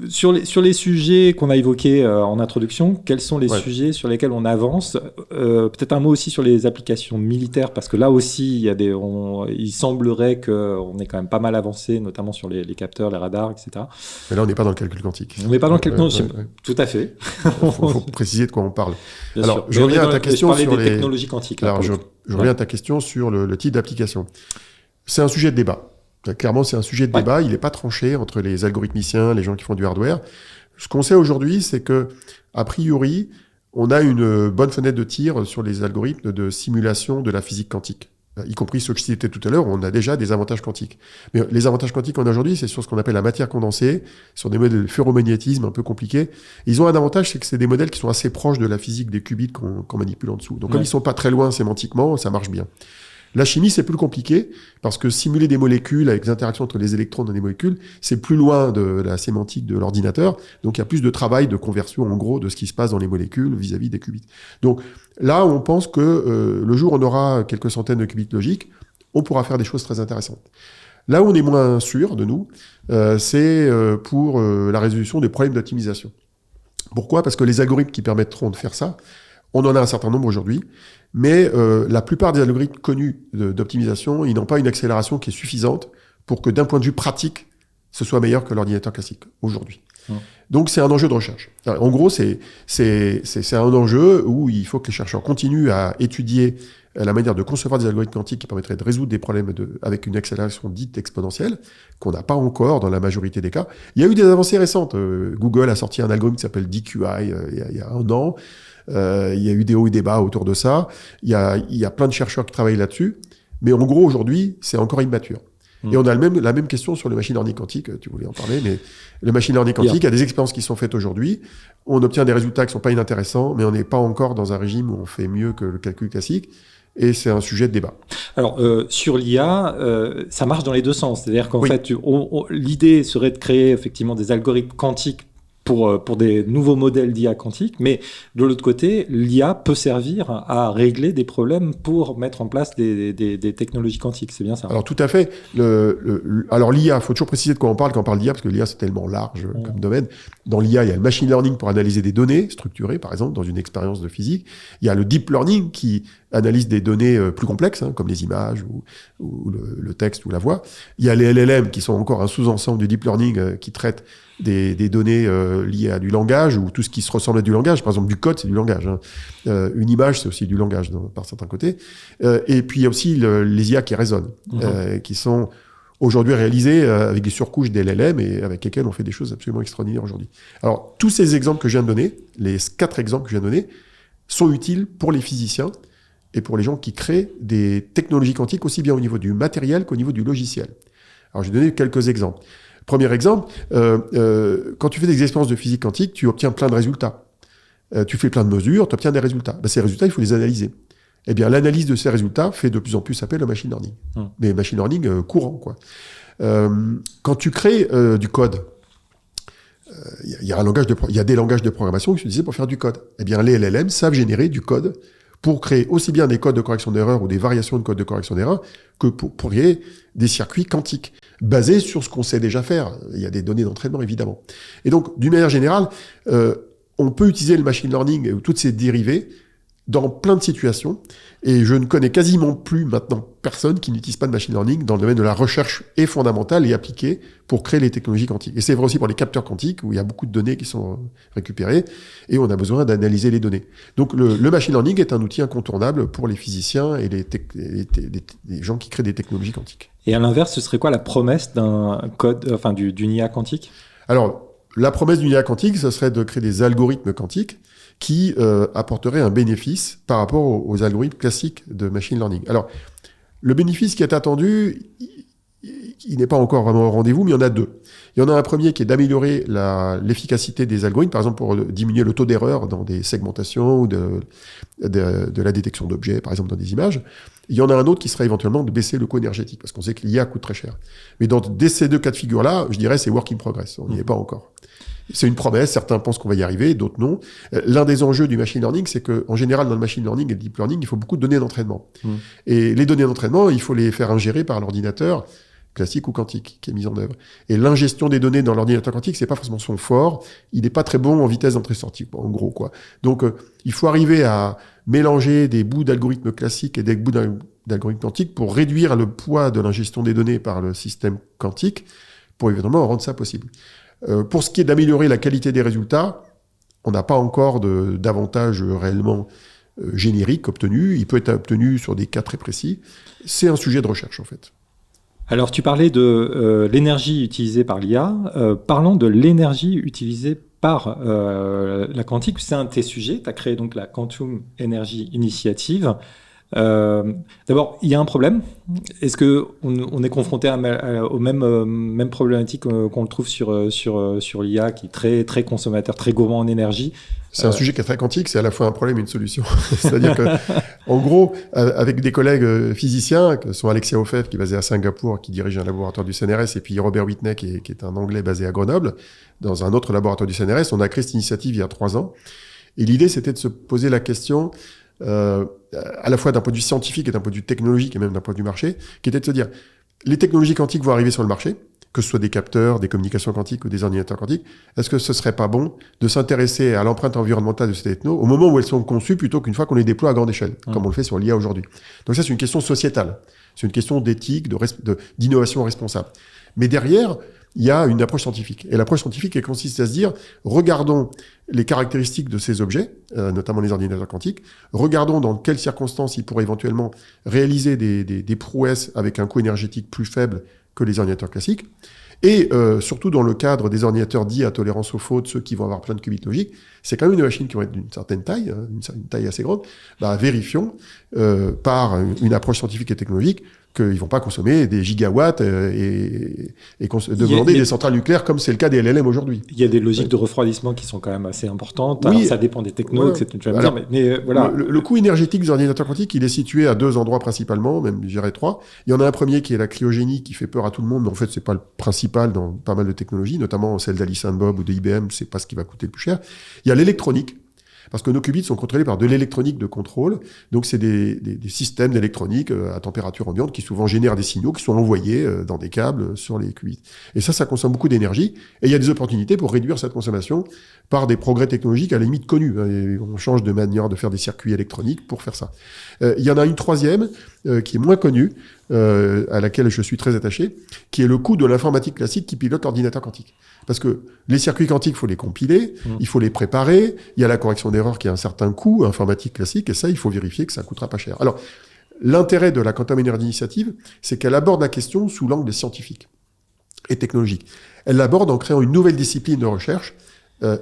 B: sur les sujets qu'on a évoqués en introduction, quels sont les sujets sur lesquels on avance? Peut-être un mot aussi sur les applications militaires, parce que là aussi, il semblerait qu'on ait quand même pas mal avancé, notamment sur les capteurs, les radars, etc.
A: Mais là, on n'est pas dans le calcul quantique.
B: On n'est pas dans le calcul quantique, tout à fait.
A: Il faut préciser de quoi on parle.
B: Bien
A: alors,
B: sûr.
A: Je reviens à ta question sur
B: les technologies quantiques.
A: Alors, je reviens à ta question sur le type d'application. C'est un sujet de débat. Clairement, c'est un sujet de débat. Il n'est pas tranché entre les algorithmiciens, les gens qui font du hardware. Ce qu'on sait aujourd'hui, c'est que, a priori, on a une bonne fenêtre de tir sur les algorithmes de simulation de la physique quantique. Y compris ceux que je citais tout à l'heure, on a déjà des avantages quantiques. Mais les avantages quantiques qu'on a aujourd'hui, c'est sur ce qu'on appelle la matière condensée, sur des modèles de ferromagnétisme un peu compliqués. Ils ont un avantage, c'est que c'est des modèles qui sont assez proches de la physique des qubits qu'on manipule en dessous. Donc comme ils sont pas très loin sémantiquement, ça marche bien. La chimie, c'est plus compliqué, parce que simuler des molécules avec des interactions entre les électrons dans des molécules, c'est plus loin de la sémantique de l'ordinateur, donc il y a plus de travail de conversion, en gros, de ce qui se passe dans les molécules vis-à-vis des qubits. Donc là, on pense que le jour où on aura quelques centaines de qubits logiques, on pourra faire des choses très intéressantes. Là où on est moins sûr de nous, c'est pour la résolution des problèmes d'optimisation. Pourquoi ? Parce que les algorithmes qui permettront de faire ça, on en a un certain nombre aujourd'hui, mais la plupart des algorithmes connus d'optimisation, ils n'ont pas une accélération qui est suffisante pour que d'un point de vue pratique, ce soit meilleur que l'ordinateur classique aujourd'hui. Donc c'est un enjeu de recherche. Alors, en gros, c'est un enjeu où il faut que les chercheurs continuent à étudier la manière de concevoir des algorithmes quantiques qui permettraient de résoudre des problèmes avec une accélération dite exponentielle, qu'on n'a pas encore dans la majorité des cas. Il y a eu des avancées récentes. Google a sorti un algorithme qui s'appelle DQI il y a un an. Il y a eu des hauts et des bas autour de ça. Il y a plein de chercheurs qui travaillent là-dessus. Mais en gros, aujourd'hui, c'est encore immature. Et on a la même question sur le machine learning quantique. Tu voulais en parler, mais le machine learning quantique, il y a des expériences qui sont faites aujourd'hui. On obtient des résultats qui sont pas inintéressants, mais on n'est pas encore dans un régime où on fait mieux que le calcul classique. Et c'est un sujet de débat.
B: Alors, sur l'IA, ça marche dans les deux sens. C'est-à-dire qu'en fait, l'idée serait de créer effectivement des algorithmes quantiques pour des nouveaux modèles d'IA quantique, mais de l'autre côté, l'IA peut servir à régler des problèmes pour mettre en place des technologies quantiques, c'est bien ça?
A: Alors tout à fait. Alors l'IA, il faut toujours préciser de quoi on parle quand on parle d'IA, parce que l'IA c'est tellement large comme domaine. Dans l'IA, il y a le machine learning pour analyser des données structurées, par exemple, dans une expérience de physique. Il y a le deep learning qui analyse des données plus complexes, comme les images ou le texte ou la voix. Il y a les LLM qui sont encore un sous-ensemble du deep learning qui traitent des données liées à du langage ou tout ce qui se ressemble à du langage. Par exemple, du code, c'est du langage. Une image, c'est aussi du langage par certains côtés. Et puis, il y a aussi les IA qui résonnent, qui sont aujourd'hui réalisées avec des surcouches des LLM et avec lesquelles on fait des choses absolument extraordinaires aujourd'hui. Alors, tous ces exemples que je viens de donner, les 4 exemples que je viens de donner, sont utiles pour les physiciens et pour les gens qui créent des technologies quantiques aussi bien au niveau du matériel qu'au niveau du logiciel. Alors, je vais donner quelques exemples. Premier exemple, quand tu fais des expériences de physique quantique, tu obtiens plein de résultats. Tu fais plein de mesures, tu obtiens des résultats. Ces résultats, il faut les analyser. Eh bien, l'analyse de ces résultats fait de plus en plus appel au machine learning. Mais machine learning courant, quoi. Quand tu crées du code, il y a des langages de programmation qui sont utilisés pour faire du code. Eh bien, les LLM savent générer du code pour créer aussi bien des codes de correction d'erreur ou des variations de codes de correction d'erreur que pour créer des circuits quantiques basés sur ce qu'on sait déjà faire. Il y a des données d'entraînement, évidemment. Et donc, d'une manière générale, on peut utiliser le machine learning et toutes ses dérivés dans plein de situations. Et je ne connais quasiment plus maintenant personne qui n'utilise pas de machine learning dans le domaine de la recherche et fondamentale et appliquée pour créer les technologies quantiques. Et c'est vrai aussi pour les capteurs quantiques où il y a beaucoup de données qui sont récupérées et on a besoin d'analyser les données. Donc le machine learning est un outil incontournable pour les physiciens et les gens qui créent des technologies quantiques.
B: Et à l'inverse, ce serait quoi la promesse d'un code, enfin d'une IA quantique ?
A: Alors, la promesse d'une IA quantique, ce serait de créer des algorithmes quantiques qui apporterait un bénéfice par rapport aux algorithmes classiques de machine learning. Alors, le bénéfice qui est attendu, il n'est pas encore vraiment au rendez-vous, mais il y en a 2. Il y en a un premier qui est d'améliorer l'efficacité des algorithmes, par exemple pour diminuer le taux d'erreur dans des segmentations ou de la détection d'objets, par exemple dans des images. Il y en a un autre qui serait éventuellement de baisser le coût énergétique, parce qu'on sait que l'IA coûte très cher. Mais dans ces 2 cas de figure-là, je dirais c'est work in progress, on n'y est pas encore. C'est une promesse, certains pensent qu'on va y arriver, d'autres non. L'un des enjeux du machine learning, c'est qu'en général, dans le machine learning et le deep learning, il faut beaucoup de données d'entraînement. Et les données d'entraînement, il faut les faire ingérer par l'ordinateur classique ou quantique qui est mis en œuvre. Et l'ingestion des données dans l'ordinateur quantique, c'est pas forcément son fort. Il n'est pas très bon en vitesse d'entrée-sortie, en gros, quoi. Donc, il faut arriver à mélanger des bouts d'algorithmes classiques et des bouts d'algorithmes quantiques pour réduire le poids de l'ingestion des données par le système quantique pour évidemment rendre ça possible. Pour ce qui est d'améliorer la qualité des résultats, on n'a pas encore d'avantages réellement génériques obtenus. Il peut être obtenu sur des cas très précis. C'est un sujet de recherche, en fait.
B: Alors, tu parlais de l'énergie utilisée par l'IA. Parlons de l'énergie utilisée par la quantique. C'est un de tes sujets. Tu as créé donc la Quantum Energy Initiative. D'abord, il y a un problème. Est-ce qu'on est confronté aux mêmes problématiques qu'on le trouve sur l'IA, qui est très, très consommateur, très gourmand en énergie?
A: C'est un sujet qui est très quantique, c'est à la fois un problème et une solution. C'est-à-dire que, en gros, avec des collègues physiciens, que sont Alexia Ofev, qui est basé à Singapour, qui dirige un laboratoire du CNRS, et puis Robert Whitney, qui est un Anglais basé à Grenoble, dans un autre laboratoire du CNRS, on a créé cette initiative il y a 3 ans. Et l'idée, c'était de se poser la question, à la fois d'un point de vue scientifique et d'un point de vue technologique et même d'un point de vue marché, qui était de se dire, les technologies quantiques vont arriver sur le marché, que ce soit des capteurs, des communications quantiques ou des ordinateurs quantiques. Est-ce que ce serait pas bon de s'intéresser à l'empreinte environnementale de ces technos au moment où elles sont conçues plutôt qu'une fois qu'on les déploie à grande échelle, comme on le fait sur l'IA aujourd'hui? Donc ça, c'est une question sociétale. C'est une question d'éthique, d'innovation responsable. Mais derrière, il y a une approche scientifique. Et l'approche scientifique, elle consiste à se dire, regardons les caractéristiques de ces objets, notamment les ordinateurs quantiques, regardons dans quelles circonstances ils pourraient éventuellement réaliser des prouesses avec un coût énergétique plus faible que les ordinateurs classiques, et surtout dans le cadre des ordinateurs dits à tolérance aux fautes, ceux qui vont avoir plein de qubits logiques, c'est quand même une machine qui va être d'une certaine taille, une taille assez grande, vérifions par une approche scientifique et technologique qu'ils vont pas consommer des gigawatts et demander des centrales nucléaires comme c'est le cas des LLM aujourd'hui.
B: Il y a des logiques de refroidissement qui sont quand même assez importantes. Oui, alors, ça dépend des technos, etc. Tu vas me dire, mais voilà.
A: Le coût énergétique des ordinateurs quantiques, il est situé à 2 endroits principalement, même je dirais 3. Il y en a un premier qui est la cryogénie qui fait peur à tout le monde, mais en fait c'est pas le principal dans pas mal de technologies, notamment celle d'Alice & Bob ou de IBM, c'est pas ce qui va coûter le plus cher. Il y a l'électronique. Parce que nos qubits sont contrôlés par de l'électronique de contrôle. Donc, c'est des systèmes d'électronique à température ambiante qui souvent génèrent des signaux qui sont envoyés dans des câbles sur les qubits. Et ça consomme beaucoup d'énergie. Et il y a des opportunités pour réduire cette consommation par des progrès technologiques à la limite connus. Et on change de manière de faire des circuits électroniques pour faire ça. Il y en a une troisième qui est moins connue, à laquelle je suis très attaché, qui est le coût de l'informatique classique qui pilote l'ordinateur quantique. Parce que les circuits quantiques, il faut les compiler, il faut les préparer, il y a la correction d'erreurs qui a un certain coût, informatique classique, et ça, il faut vérifier que ça coûtera pas cher. Alors, l'intérêt de la Quantum Energy Initiative, c'est qu'elle aborde la question sous l'angle scientifique et technologique. Elle l'aborde en créant une nouvelle discipline de recherche,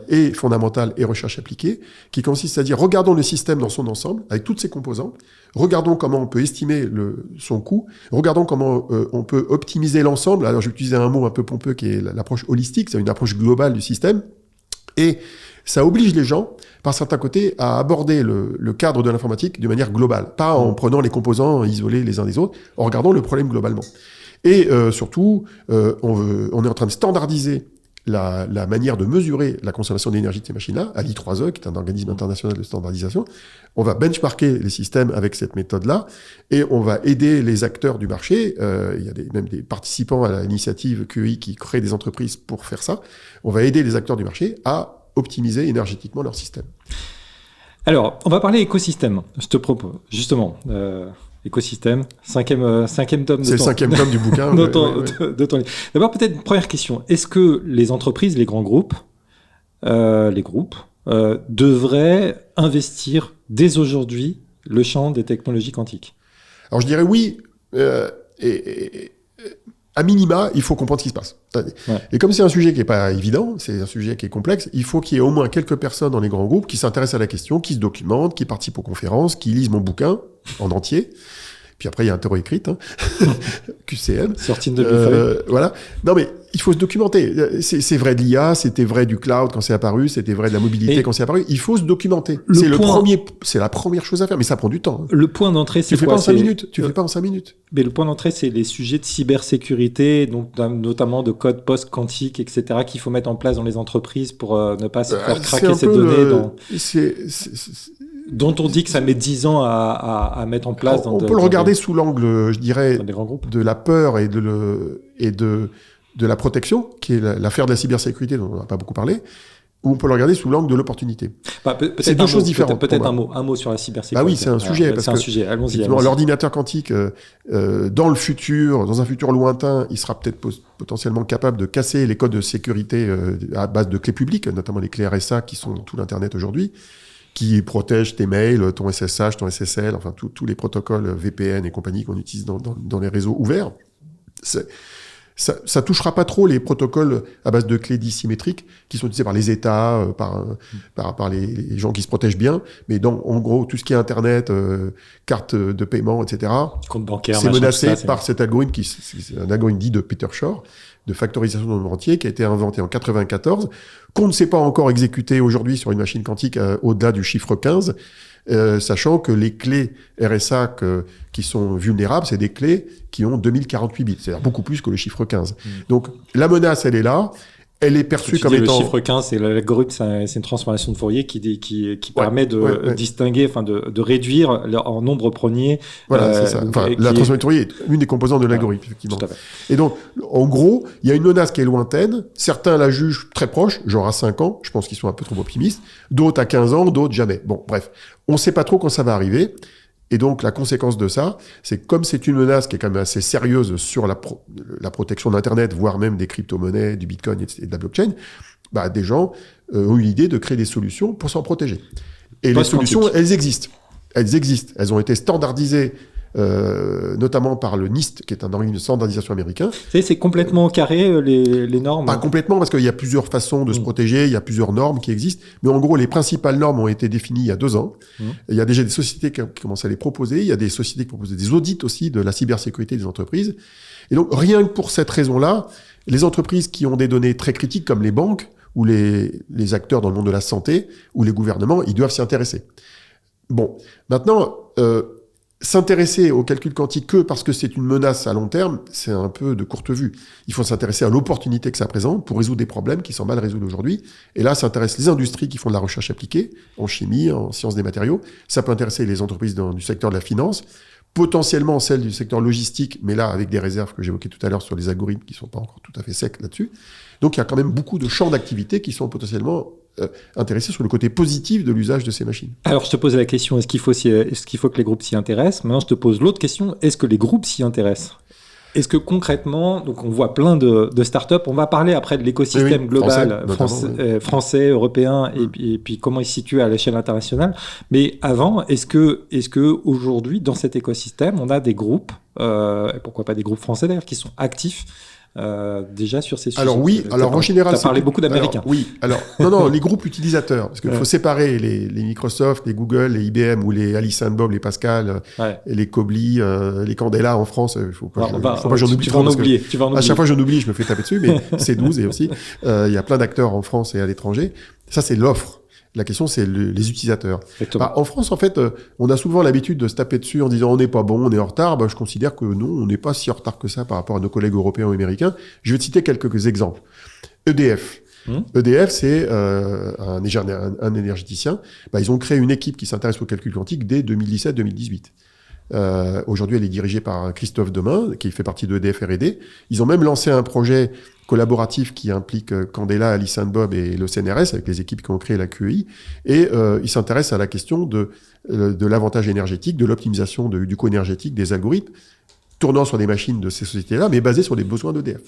A: et fondamentale et recherche appliquée, qui consiste à dire, regardons le système dans son ensemble, avec toutes ses composantes, regardons comment on peut estimer son coût, regardons comment on peut optimiser l'ensemble. Alors, je vais utiliser un mot un peu pompeux qui est l'approche holistique, c'est une approche globale du système, et ça oblige les gens, par certains côtés, à aborder le cadre de l'informatique de manière globale, pas en prenant les composants isolés les uns des autres, en regardant le problème globalement. Et surtout, on est en train de standardiser la manière de mesurer la consommation d'énergie de ces machines-là, à l'I3E, qui est un organisme international de standardisation. On va benchmarker les systèmes avec cette méthode-là, et on va aider les acteurs du marché. Il y a même des participants à l'initiative QEI qui créent des entreprises pour faire ça. On va aider les acteurs du marché à optimiser énergétiquement leur système.
B: Alors, on va parler écosystème. Je te propose, justement, écosystème, cinquième tome.
A: C'est le cinquième tome du bouquin.
B: de ton livre. D'abord, peut-être une première question. Est-ce que les entreprises, les grands groupes, devraient investir dès aujourd'hui le champ des technologies quantiques?
A: Alors, je dirais oui. À minima, il faut comprendre ce qui se passe. Ouais. Et comme c'est un sujet qui n'est pas évident, c'est un sujet qui est complexe, il faut qu'il y ait au moins quelques personnes dans les grands groupes qui s'intéressent à la question, qui se documentent, qui participent aux conférences, qui lisent mon bouquin en entier. Puis après, il y a un terreau écrite, QCM.
B: Sortie de 2000.
A: Voilà. Non, mais il faut se documenter. C'est vrai de l'IA, c'était vrai du cloud quand c'est apparu, c'était vrai de la mobilité quand c'est apparu. Il faut se documenter. C'est la première chose à faire, mais ça prend du temps.
B: Le point d'entrée, c'est
A: quoi? Tu fais pas en 5 minutes.
B: Mais le point d'entrée, c'est les sujets de cybersécurité, donc notamment de code post-quantique, etc., qu'il faut mettre en place dans les entreprises pour ne pas se faire craquer ces données. Dont on dit que ça met 10 ans à mettre en place.
A: On peut le regarder sous l'angle, je dirais, de la peur et de la protection, qui est l'affaire de la cybersécurité dont on n'a pas beaucoup parlé, ou on peut le regarder sous l'angle de l'opportunité. C'est deux choses différentes.
B: Peut-être un mot sur la cybersécurité.
A: Ah oui, c'est un sujet.
B: C'est un sujet. Allons-y.
A: L'ordinateur quantique, dans un futur lointain, il sera peut-être potentiellement capable de casser les codes de sécurité à base de clés publiques, notamment les clés RSA qui sont dans tout l'Internet aujourd'hui, qui protègent tes mails, ton SSH, ton SSL, enfin tous les protocoles VPN et compagnie qu'on utilise dans les réseaux ouverts. Ça touchera pas trop les protocoles à base de clés dissymétriques qui sont utilisés par les États, par les gens qui se protègent bien. Mais en gros, tout ce qui est Internet, carte de paiement, etc.,
B: compte bancaire,
A: c'est menacé par cet algorithme c'est un algorithme dit de Peter Shor, de factorisation de nombre entier, qui a été inventé en 94, qu'on ne sait pas encore exécuter aujourd'hui sur une machine quantique au-delà du chiffre 15, sachant que les clés RSA qui sont vulnérables, c'est des clés qui ont 2048 bits, c'est-à-dire beaucoup plus que le chiffre 15. Donc la menace, elle est là. Elle est perçue comme étant...
B: Le chiffre 15, c'est l'algorithme, c'est une transformation de Fourier qui permet de distinguer, enfin de réduire en nombre premier.
A: Voilà, c'est ça. Enfin, la transformation de Fourier est une des composantes de l'algorithme, effectivement. Et donc, en gros, il y a une menace qui est lointaine. Certains la jugent très proche, genre à 5 ans. Je pense qu'ils sont un peu trop optimistes. D'autres à 15 ans, d'autres jamais. Bon, bref. On ne sait pas trop quand ça va arriver. Et donc, la conséquence de ça, c'est comme c'est une menace qui est quand même assez sérieuse sur la protection d'Internet, voire même des crypto-monnaies, du Bitcoin et de la blockchain, des gens ont eu l'idée de créer des solutions pour s'en protéger. Et les solutions, elles existent. Elles ont été standardisées, notamment par le NIST, qui est un organisme de standardisation américain.
B: C'est complètement carré, les normes?
A: Pas complètement, parce qu'il y a plusieurs façons de se protéger, il y a plusieurs normes qui existent, mais en gros, les principales normes ont été définies il y a 2 ans. Il y a déjà des sociétés qui commencent à les proposer, il y a des sociétés qui proposent des audits aussi de la cybersécurité des entreprises. Et donc, rien que pour cette raison-là, les entreprises qui ont des données très critiques, comme les banques, ou les acteurs dans le monde de la santé, ou les gouvernements, ils doivent s'y intéresser. Bon, maintenant... s'intéresser au calcul quantique que parce que c'est une menace à long terme, c'est un peu de courte vue. Il faut s'intéresser à l'opportunité que ça présente pour résoudre des problèmes qui sont mal résolus aujourd'hui. Et là, ça intéresse les industries qui font de la recherche appliquée, en chimie, en sciences des matériaux. Ça peut intéresser les entreprises du secteur de la finance, potentiellement celles du secteur logistique, mais là, avec des réserves que j'évoquais tout à l'heure sur les algorithmes qui sont pas encore tout à fait secs là-dessus. Donc, il y a quand même beaucoup de champs d'activité qui sont potentiellement intéressés sur le côté positif de l'usage de ces machines.
B: Alors, je te posais la question, est-ce qu'il faut que les groupes s'y intéressent? Maintenant, je te pose l'autre question, est-ce que les groupes s'y intéressent? Est-ce que concrètement, donc on voit plein de startups, on va parler après de l'écosystème global français, européen, et puis comment il se situe à l'échelle internationale. Mais avant, est-ce que aujourd'hui, dans cet écosystème, on a des groupes, et pourquoi pas des groupes français d'ailleurs, qui sont actifs déjà sur ces sujets?
A: Alors oui, en général...
B: Tu as parlé beaucoup d'Américains.
A: Non, les groupes utilisateurs, parce qu'il faut séparer les Microsoft, les Google, les IBM ou les Alice & Bob, les Pascal, et les Kobli, les Candela en France. Il faut pas j'en oublie trop. À chaque fois j'en oublie, je me fais taper dessus, mais c'est 12 et aussi. Il y a plein d'acteurs en France et à l'étranger. Ça, c'est l'offre. La question, c'est les utilisateurs. En France, en fait, on a souvent l'habitude de se taper dessus en disant on n'est pas bon, on est en retard. Je considère que non, on n'est pas si en retard que ça par rapport à nos collègues européens ou américains. Je vais te citer quelques exemples. EDF. EDF, c'est un énergéticien. Ils ont créé une équipe qui s'intéresse au calcul quantique dès 2017-2018. Aujourd'hui, elle est dirigée par Christophe Demain, qui fait partie de EDF R&D. Ils ont même lancé un projet collaboratif qui implique Candela, Alice & Bob et le CNRS, avec les équipes qui ont créé la QEI. Et ils s'intéressent à la question de l'avantage énergétique, de l'optimisation du coût énergétique des algorithmes, tournant sur des machines de ces sociétés-là, mais basés sur les besoins d'EDF.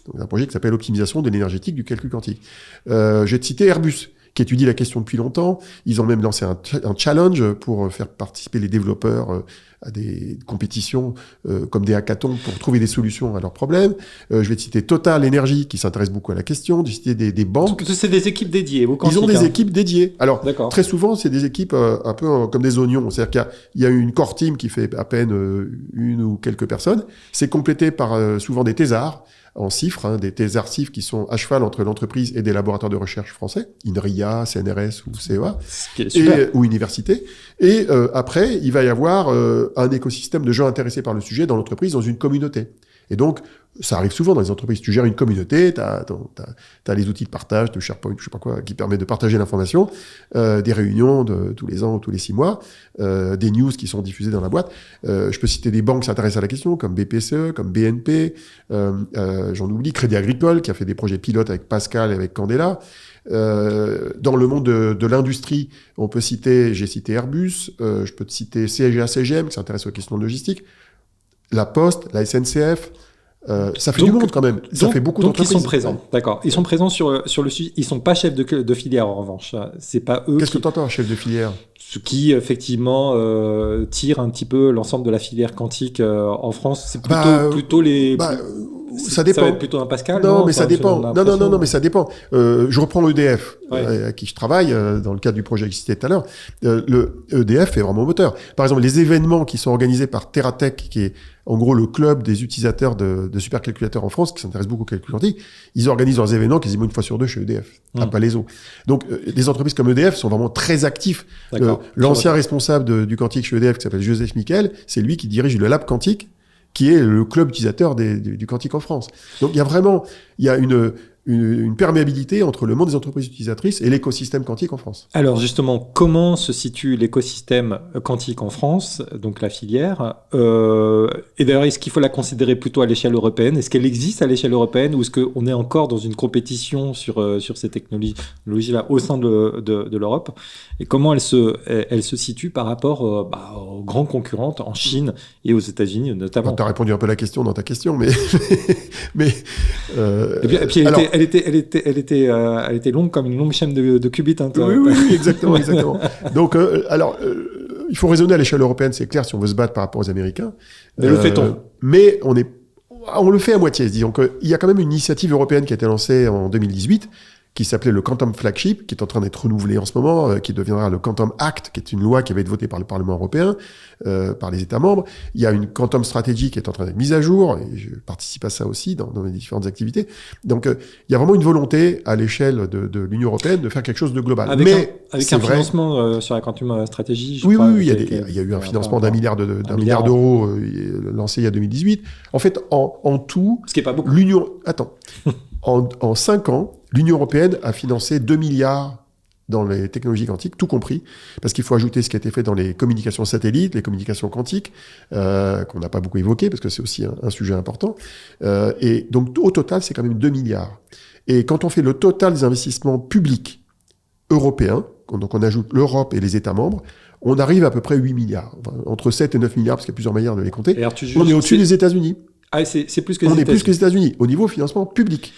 A: Donc un projet qui s'appelle Optimisation de l'énergétique du calcul quantique. Je vais te citer Airbus, qui étudie la question depuis longtemps. Ils ont même lancé un challenge pour faire participer les développeurs à des compétitions comme des hackathons pour trouver des solutions à leurs problèmes. Je vais te citer Total Energy, qui s'intéresse beaucoup à la question. Je vais citer des banques.
B: C'est des équipes dédiées au quantique.
A: Ils ont des équipes dédiées. Alors, très souvent, c'est des équipes un peu comme des oignons. C'est-à-dire qu'il y a une core team qui fait à peine une ou quelques personnes. C'est complété par souvent des thésards en CIFRE, des thésards CIFRE qui sont à cheval entre l'entreprise et des laboratoires de recherche français, INRIA, CNRS ou CEA, ou université. Et après, il va y avoir un écosystème de gens intéressés par le sujet dans l'entreprise, dans une communauté. Et donc, ça arrive souvent dans les entreprises. Tu gères une communauté, t'as les outils de partage, de SharePoint, je sais pas quoi, qui permettent de partager l'information, des réunions de tous les ans ou tous les 6 mois, des news qui sont diffusées dans la boîte. Je peux citer des banques qui s'intéressent à la question, comme BPCE, comme BNP, j'en oublie, Crédit Agricole, qui a fait des projets pilotes avec Pascal et avec Candela. Dans le monde de l'industrie, on peut citer, j'ai cité Airbus, je peux te citer CGA-CGM, qui s'intéresse aux questions de logistique, la Poste, la SNCF, ça fait du monde quand même. Ça fait beaucoup d'entreprises.
B: Donc ils sont présents, d'accord. Ils sont présents sur le sujet. Ils sont pas chefs de filière en revanche. C'est pas eux.
A: Qu'est-ce que tu entends, chef de filière?
B: Ce qui effectivement tire un petit peu l'ensemble de la filière quantique en France. C'est plutôt les.
A: Ça dépend.
B: Ça va être plutôt un Pascal.
A: Non, mais ça dépend. Non, mais ça dépend. Je reprends l'EDF, à qui je travaille dans le cadre du projet que je citais tout à l'heure. Le EDF est vraiment moteur. Par exemple, les événements qui sont organisés par Terratech, qui est en gros le club des utilisateurs de supercalculateurs en France, qui s'intéressent beaucoup au calcul quantique, ils organisent leurs événements quasiment une fois sur deux chez EDF, à Palaiseau. Donc, des entreprises comme EDF sont vraiment très actifs. L'ancien responsable du quantique chez EDF, qui s'appelle Joseph Miquel, c'est lui qui dirige le Lab Quantique, qui est le club utilisateur du quantique en France. Donc, il y a une perméabilité entre le monde des entreprises utilisatrices et l'écosystème quantique en France.
B: Alors justement, comment se situe l'écosystème quantique en France, donc la filière et d'ailleurs, est-ce qu'il faut la considérer plutôt à l'échelle européenne? Est-ce qu'elle existe à l'échelle européenne ou est-ce qu'on est encore dans une compétition sur ces technologies-là au sein de l'Europe? Et comment elle se situe par rapport aux grands concurrentes en Chine et aux États-Unis notamment?
A: Tu as répondu un peu à la question dans ta question, mais...
B: et puis elle était longue comme une longue chaîne de qubits. Hein,
A: oui, exactement. Donc, il faut raisonner à l'échelle européenne, c'est clair, si on veut se battre par rapport aux Américains.
B: Mais le fait-on?
A: Mais on le fait à moitié. Disons qu'il y a quand même une initiative européenne qui a été lancée en 2018, qui s'appelait le Quantum Flagship, qui est en train d'être renouvelé en ce moment, qui deviendra le Quantum Act, qui est une loi qui avait été votée par le Parlement européen, par les États membres. Il y a une Quantum Strategy qui est en train d'être mise à jour, et je participe à ça aussi dans mes différentes activités. Donc, il y a vraiment une volonté à l'échelle de l'Union européenne de faire quelque chose de global.
B: Avec un
A: vrai,
B: financement sur la Quantum Strategy,
A: oui, il y a eu un financement d'un milliard d'euros lancé il y a 2018. En fait, en tout,
B: ce qui est pas beaucoup.
A: En 5 ans, l'Union européenne a financé 2 milliards dans les technologies quantiques, tout compris, parce qu'il faut ajouter ce qui a été fait dans les communications satellites, les communications quantiques, qu'on n'a pas beaucoup évoqué, parce que c'est aussi un sujet important. Et donc, au total, c'est quand même 2 milliards. Et quand on fait le total des investissements publics européens, donc on ajoute l'Europe et les États membres, on arrive à peu près 8 milliards. Enfin, entre 7 et 9 milliards, parce qu'il y a plusieurs manières de les compter. On est au-dessus des États-Unis.
B: Ah, c'est plus que les États-Unis.
A: On est plus que les États-Unis, au niveau financement public.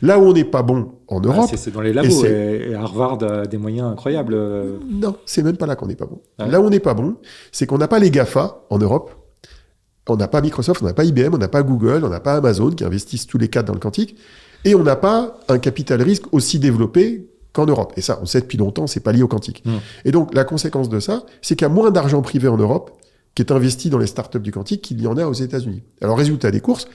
A: Là où on n'est pas bon en Europe...
B: c'est dans les labos, et Harvard a des moyens incroyables.
A: Non, c'est même pas là qu'on n'est pas bon. Ouais. Là où on n'est pas bon, c'est qu'on n'a pas les GAFA en Europe. On n'a pas Microsoft, on n'a pas IBM, on n'a pas Google, on n'a pas Amazon qui investissent tous les quatre dans le quantique. Et on n'a pas un capital risque aussi développé qu'en Europe. Et ça, on sait depuis longtemps, c'est pas lié au quantique. Et donc, la conséquence de ça, c'est qu'il y a moins d'argent privé en Europe qui est investi dans les startups du quantique qu'il y en a aux États-Unis. Alors, résultat des courses,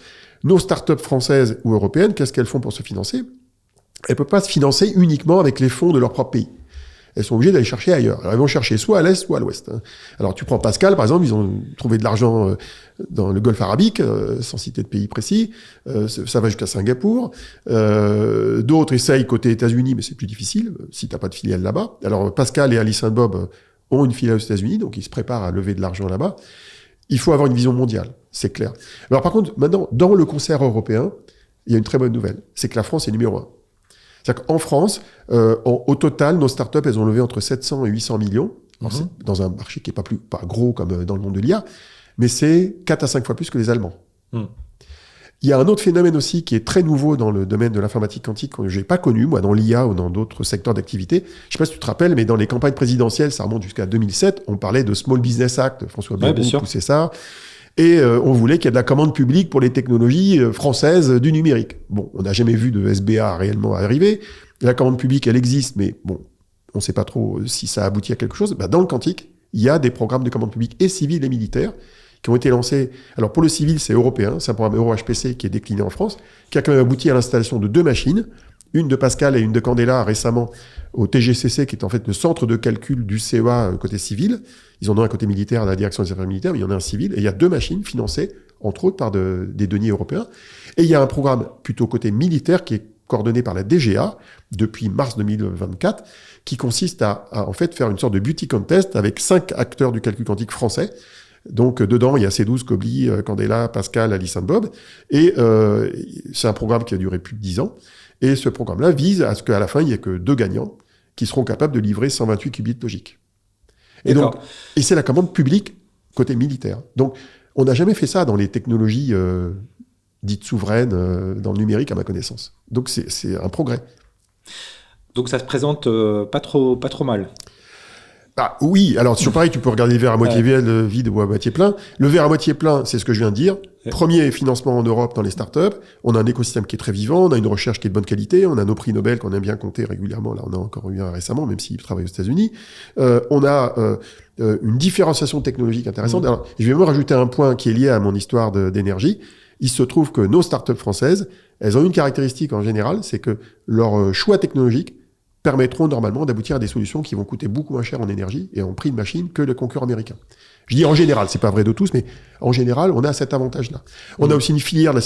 A: nos startups françaises ou européennes, qu'est-ce qu'elles font pour se financer ? Elles ne peuvent pas se financer uniquement avec les fonds de leur propre pays. Elles sont obligées d'aller chercher ailleurs. Alors, elles vont chercher soit à l'est, soit à l'ouest. Alors, tu prends Pascal, par exemple, ils ont trouvé de l'argent dans le Golfe arabique, sans citer de pays précis. Ça va jusqu'à Singapour. D'autres essayent côté États-Unis, mais c'est plus difficile si tu n'as pas de filiale là-bas. Alors, Pascal et Alice Bob ont une filiale aux États-Unis, donc ils se préparent à lever de l'argent là-bas. Il faut avoir une vision mondiale, c'est clair. Alors, par contre, maintenant, dans le concert européen, il y a une très bonne nouvelle. C'est que la France est numéro 1. C'est-à-dire qu'en France, au total, nos startups, elles ont levé entre 700 et 800 millions. Alors, c'est dans un marché qui n'est pas gros comme dans le monde de l'IA, mais c'est 4 à 5 fois plus que les Allemands. Il y a un autre phénomène aussi qui est très nouveau dans le domaine de l'informatique quantique que je n'ai pas connu, moi, dans l'IA ou dans d'autres secteurs d'activité. Je ne sais pas si tu te rappelles, mais dans les campagnes présidentielles, ça remonte jusqu'à 2007, on parlait de Small Business Act. François Bayrou poussait ça. Et on voulait qu'il y ait de la commande publique pour les technologies françaises du numérique. Bon, on n'a jamais vu de SBA réellement arriver. La commande publique, elle existe, mais bon, on ne sait pas trop si ça aboutit à quelque chose. Dans le quantique, il y a des programmes de commande publique et civils et militaires qui ont été lancés. Alors pour le civil, c'est européen, c'est un programme EuroHPC qui est décliné en France, qui a quand même abouti à l'installation de 2 machines, une de Pascal et une de Candela récemment au TGCC, qui est en fait le centre de calcul du CEA côté civil. Ils en ont un côté militaire à la direction des affaires militaires, mais il y en a un civil. Et il y a 2 machines financées, entre autres, par des deniers européens. Et il y a un programme plutôt côté militaire qui est coordonné par la DGA depuis mars 2024, qui consiste à en fait faire une sorte de beauty contest avec 5 acteurs du calcul quantique français. Donc, dedans, il y a C12, Kobli, Candela, Pascal, Alice Bob. Et c'est un programme qui a duré plus de 10 ans. Et ce programme-là vise à ce qu'à la fin, il n'y ait que 2 gagnants qui seront capables de livrer 128 qubits logiques. Et donc, c'est la commande publique côté militaire. Donc, on n'a jamais fait ça dans les technologies dites souveraines dans le numérique, à ma connaissance. Donc, c'est un progrès.
B: Donc, ça se présente pas trop mal.
A: Ah, oui, alors sur pareil, tu peux regarder le verre à moitié vide ou à moitié plein. Le verre à moitié plein, c'est ce que je viens de dire. Premier financement en Europe dans les startups. On a un écosystème qui est très vivant, on a une recherche qui est de bonne qualité, on a nos prix Nobel qu'on aime bien compter régulièrement. Là, on a encore eu un récemment, même s'il travaille aux États-Unis. On a une différenciation technologique intéressante. Alors, je vais même rajouter un point qui est lié à mon histoire d'énergie. Il se trouve que nos startups françaises, elles ont une caractéristique en général, c'est que leur choix technologique permettront normalement d'aboutir à des solutions qui vont coûter beaucoup moins cher en énergie et en prix de machine que le concurrent américain. Je dis en général, c'est pas vrai de tous, mais en général, on a cet avantage-là. On a aussi une filière, des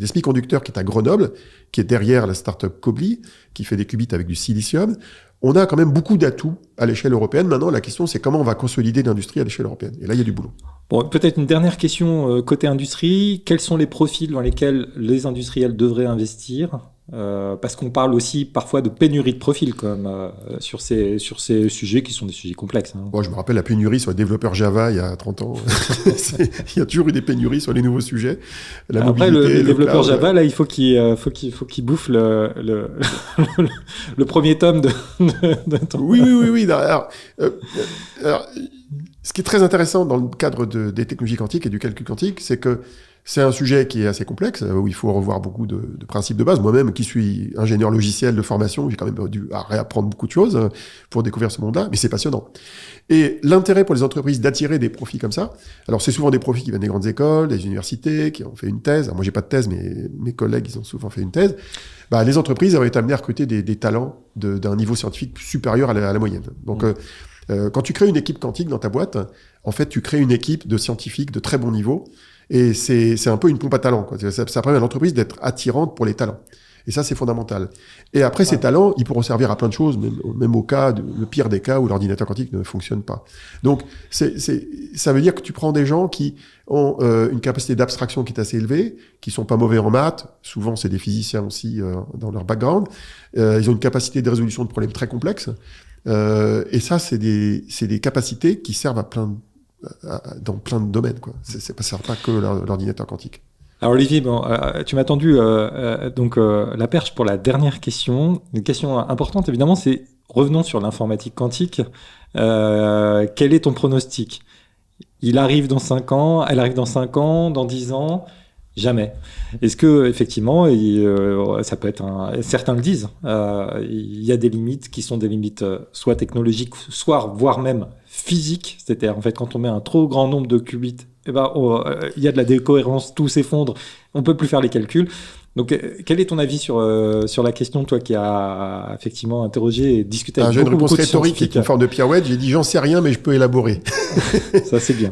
A: semi-conducteurs qui est à Grenoble, qui est derrière la start-up Kobli, qui fait des qubits avec du silicium. On a quand même beaucoup d'atouts à l'échelle européenne. Maintenant, la question, c'est comment on va consolider l'industrie à l'échelle européenne. Et là, il y a du boulot.
B: Bon, peut-être une dernière question côté industrie. Quels sont les profils dans lesquels les industriels devraient investir ? Parce qu'on parle aussi parfois de pénurie de profils sur ces sujets qui sont des sujets complexes.
A: Bon, je me rappelle la pénurie sur les développeurs Java il y a 30 ans. Il y a toujours eu des pénuries sur les nouveaux sujets.
B: Après, le développeur Java, là, il faut qu'il bouffe le premier tome de ton...
A: Oui. Alors, ce qui est très intéressant dans le cadre des technologies quantiques et du calcul quantique, c'est que c'est un sujet qui est assez complexe, où il faut revoir beaucoup de principes de base. Moi-même, qui suis ingénieur logiciel de formation, j'ai quand même dû réapprendre beaucoup de choses pour découvrir ce monde-là, mais c'est passionnant. Et l'intérêt pour les entreprises d'attirer des profils comme ça, alors c'est souvent des profils qui viennent des grandes écoles, des universités, qui ont fait une thèse. Alors moi, j'ai pas de thèse, mais mes collègues, ils ont souvent fait une thèse. Les entreprises avaient été amenées à recruter des talents d'un niveau scientifique supérieur à la moyenne. Donc, quand tu crées une équipe quantique dans ta boîte, en fait, tu crées une équipe de scientifiques de très bon niveau. Et c'est un peu une pompe à talents, quoi. Ça permet à l'entreprise d'être attirante pour les talents. Et ça, c'est fondamental. Et après, ces talents, ils pourront servir à plein de choses, même au cas, le pire des cas où l'ordinateur quantique ne fonctionne pas. Donc, ça veut dire que tu prends des gens qui ont une capacité d'abstraction qui est assez élevée, qui sont pas mauvais en maths. Souvent, c'est des physiciens aussi dans leur background. Ils ont une capacité de résolution de problèmes très complexes. Et ça, c'est des capacités qui servent dans plein de domaines, quoi. Ça ne sert pas que l'ordinateur quantique.
B: Alors Olivier, tu m'as tendu la perche pour la dernière question. Une question importante, évidemment, c'est revenons sur l'informatique quantique. Quel est ton pronostic ? Il arrive dans 5 ans, elle arrive dans 5 ans, dans 10 ans ? Jamais. Est-ce que effectivement, ça peut être certains le disent, il y a des limites qui sont des limites soit technologiques, soit voire même physiques. C'est-à-dire en fait quand on met un trop grand nombre de qubits, il y a de la décohérence, tout s'effondre, on peut plus faire les calculs. Donc, quel est ton avis sur la question, toi qui as effectivement interrogé et discuté avec
A: j'ai une réponse
B: beaucoup de
A: rhétorique qui est une forme de pirouette. J'ai dit j'en sais rien, mais je peux élaborer.
B: Ça, c'est bien.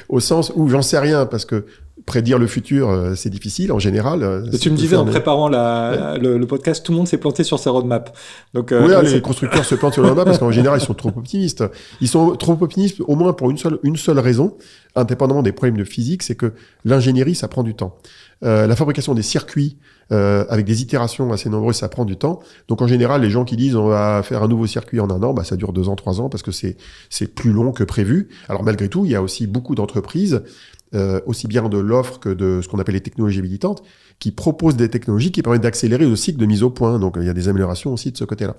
A: Au sens où j'en sais rien, parce que prédire le futur, c'est difficile en général.
B: Tu me disais en préparant le podcast, tout le monde s'est planté sur sa roadmap. Donc,
A: les constructeurs se plantent sur leur roadmap parce qu'en général, ils sont trop optimistes. Ils sont trop optimistes au moins pour une seule raison, indépendamment des problèmes de physique, c'est que l'ingénierie, ça prend du temps. La fabrication des circuits avec des itérations assez nombreuses, ça prend du temps. Donc en général, les gens qui disent on va faire un nouveau circuit en 1 an, ça dure 2 ans, 3 ans parce que c'est plus long que prévu. Alors malgré tout, il y a aussi beaucoup d'entreprises, aussi bien de l'offre que de ce qu'on appelle les technologies habilitantes, qui proposent des technologies qui permettent d'accélérer le cycle de mise au point. Donc il y a des améliorations aussi de ce côté-là.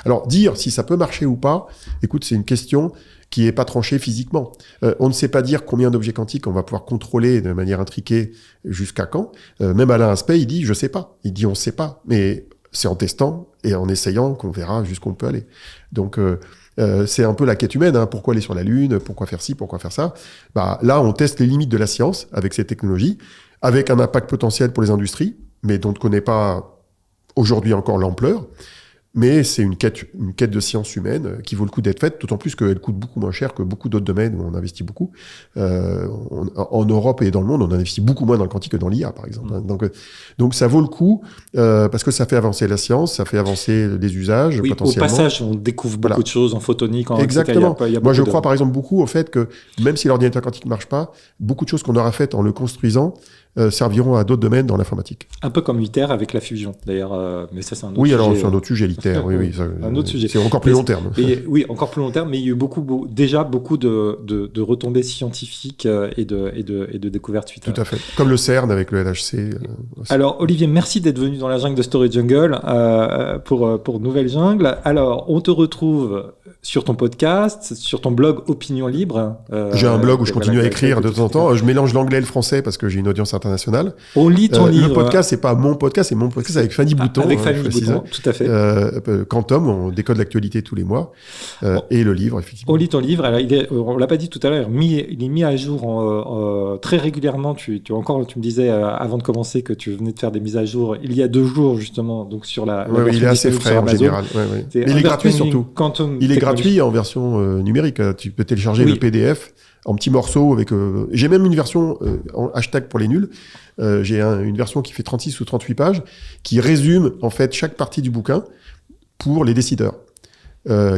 A: Alors dire si ça peut marcher ou pas, écoute, c'est une question qui est pas tranchée physiquement. On ne sait pas dire combien d'objets quantiques on va pouvoir contrôler de manière intriquée jusqu'à quand. Même Alain Aspect, il dit je sais pas. Il dit on sait pas, mais c'est en testant et en essayant qu'on verra jusqu'où on peut aller. Donc c'est un peu la quête humaine, hein. Pourquoi aller sur la Lune ? Pourquoi faire ci ? Pourquoi faire ça ? Là, on teste les limites de la science avec ces technologies, avec un impact potentiel pour les industries, mais dont on ne connaît pas aujourd'hui encore l'ampleur. Mais c'est une quête de science humaine qui vaut le coup d'être faite, d'autant plus qu'elle coûte beaucoup moins cher que beaucoup d'autres domaines où on investit beaucoup. En Europe et dans le monde, on investit beaucoup moins dans le quantique que dans l'IA, par exemple. Donc ça vaut le coup parce que ça fait avancer la science, ça fait avancer les usages potentiellement.
B: Au passage, on découvre beaucoup de choses en photonique.
A: Exactement. Moi, je crois par exemple beaucoup au fait que même si l'ordinateur quantique ne marche pas, beaucoup de choses qu'on aura faites en le construisant serviront à d'autres domaines dans l'informatique.
B: Un peu comme ITER avec la fusion, d'ailleurs. Mais ça, c'est un autre
A: sujet. Oui, alors
B: c'est
A: un autre sujet, l'ITER. Oui, ça,
B: un autre sujet.
A: C'est encore plus long terme.
B: Oui, encore plus long terme, mais il y a eu déjà beaucoup de retombées scientifiques et de découvertes suite.
A: Tout à fait. Comme le CERN avec le LHC.
B: Alors, Olivier, merci d'être venu dans la jungle de Story Jungle pour Nouvelle Jungle. Alors, on te retrouve sur ton podcast, sur ton blog Opinion Libre.
A: J'ai un blog où je continue à écrire de temps en temps. Je mélange l'anglais et le français parce que j'ai une audience internationale.
B: On lit ton livre.
A: Le podcast, c'est pas mon podcast, c'est mon podcast avec Fanny Bouton.
B: Avec Fanny Bouton, tout à fait.
A: Quantum, on décode l'actualité tous les mois. Et le livre, effectivement.
B: On lit ton livre. Alors, on l'a pas dit tout à l'heure, il est mis à jour très régulièrement. Tu me disais avant de commencer que tu venais de faire des mises à jour il y a 2 jours, justement, donc sur la version
A: il est assez frais en général. Mais il est gratuit surtout. Il est gratuit en version numérique. Tu peux télécharger le PDF en petits morceaux avec. J'ai même une version en hashtag pour les nuls. J'ai une version qui fait 36 ou 38 pages, qui résume en fait chaque partie du bouquin pour les décideurs,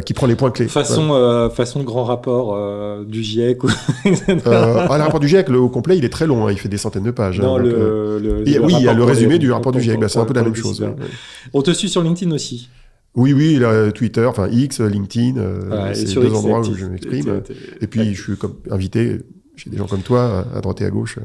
A: qui prend les points clés.
B: Façon grand rapport du GIEC.
A: Le rapport du GIEC, le complet, il est très long. Il fait des centaines de pages.
B: Non,
A: il y a le résumé du rapport du GIEC. C'est un peu la même chose.
B: On te suit sur LinkedIn aussi.
A: Oui, Twitter, enfin X, LinkedIn, c'est 2 endroits où je m'exprime. Et puis je suis comme invité chez des gens comme toi, à droite et à gauche,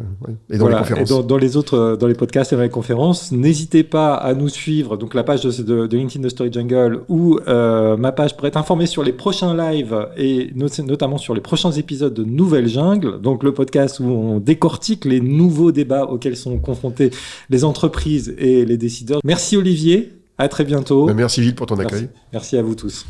A: et dans les conférences.
B: Et dans les podcasts et dans les conférences, n'hésitez pas à nous suivre, donc la page de LinkedIn de Story Jungle ou ma page pour être informé sur les prochains lives et notamment sur les prochains épisodes de Nouvelle Jungle, donc le podcast où on décortique les nouveaux débats auxquels sont confrontés les entreprises et les décideurs. Merci Olivier, à très bientôt.
A: Merci Gilles pour ton accueil.
B: Merci à vous tous.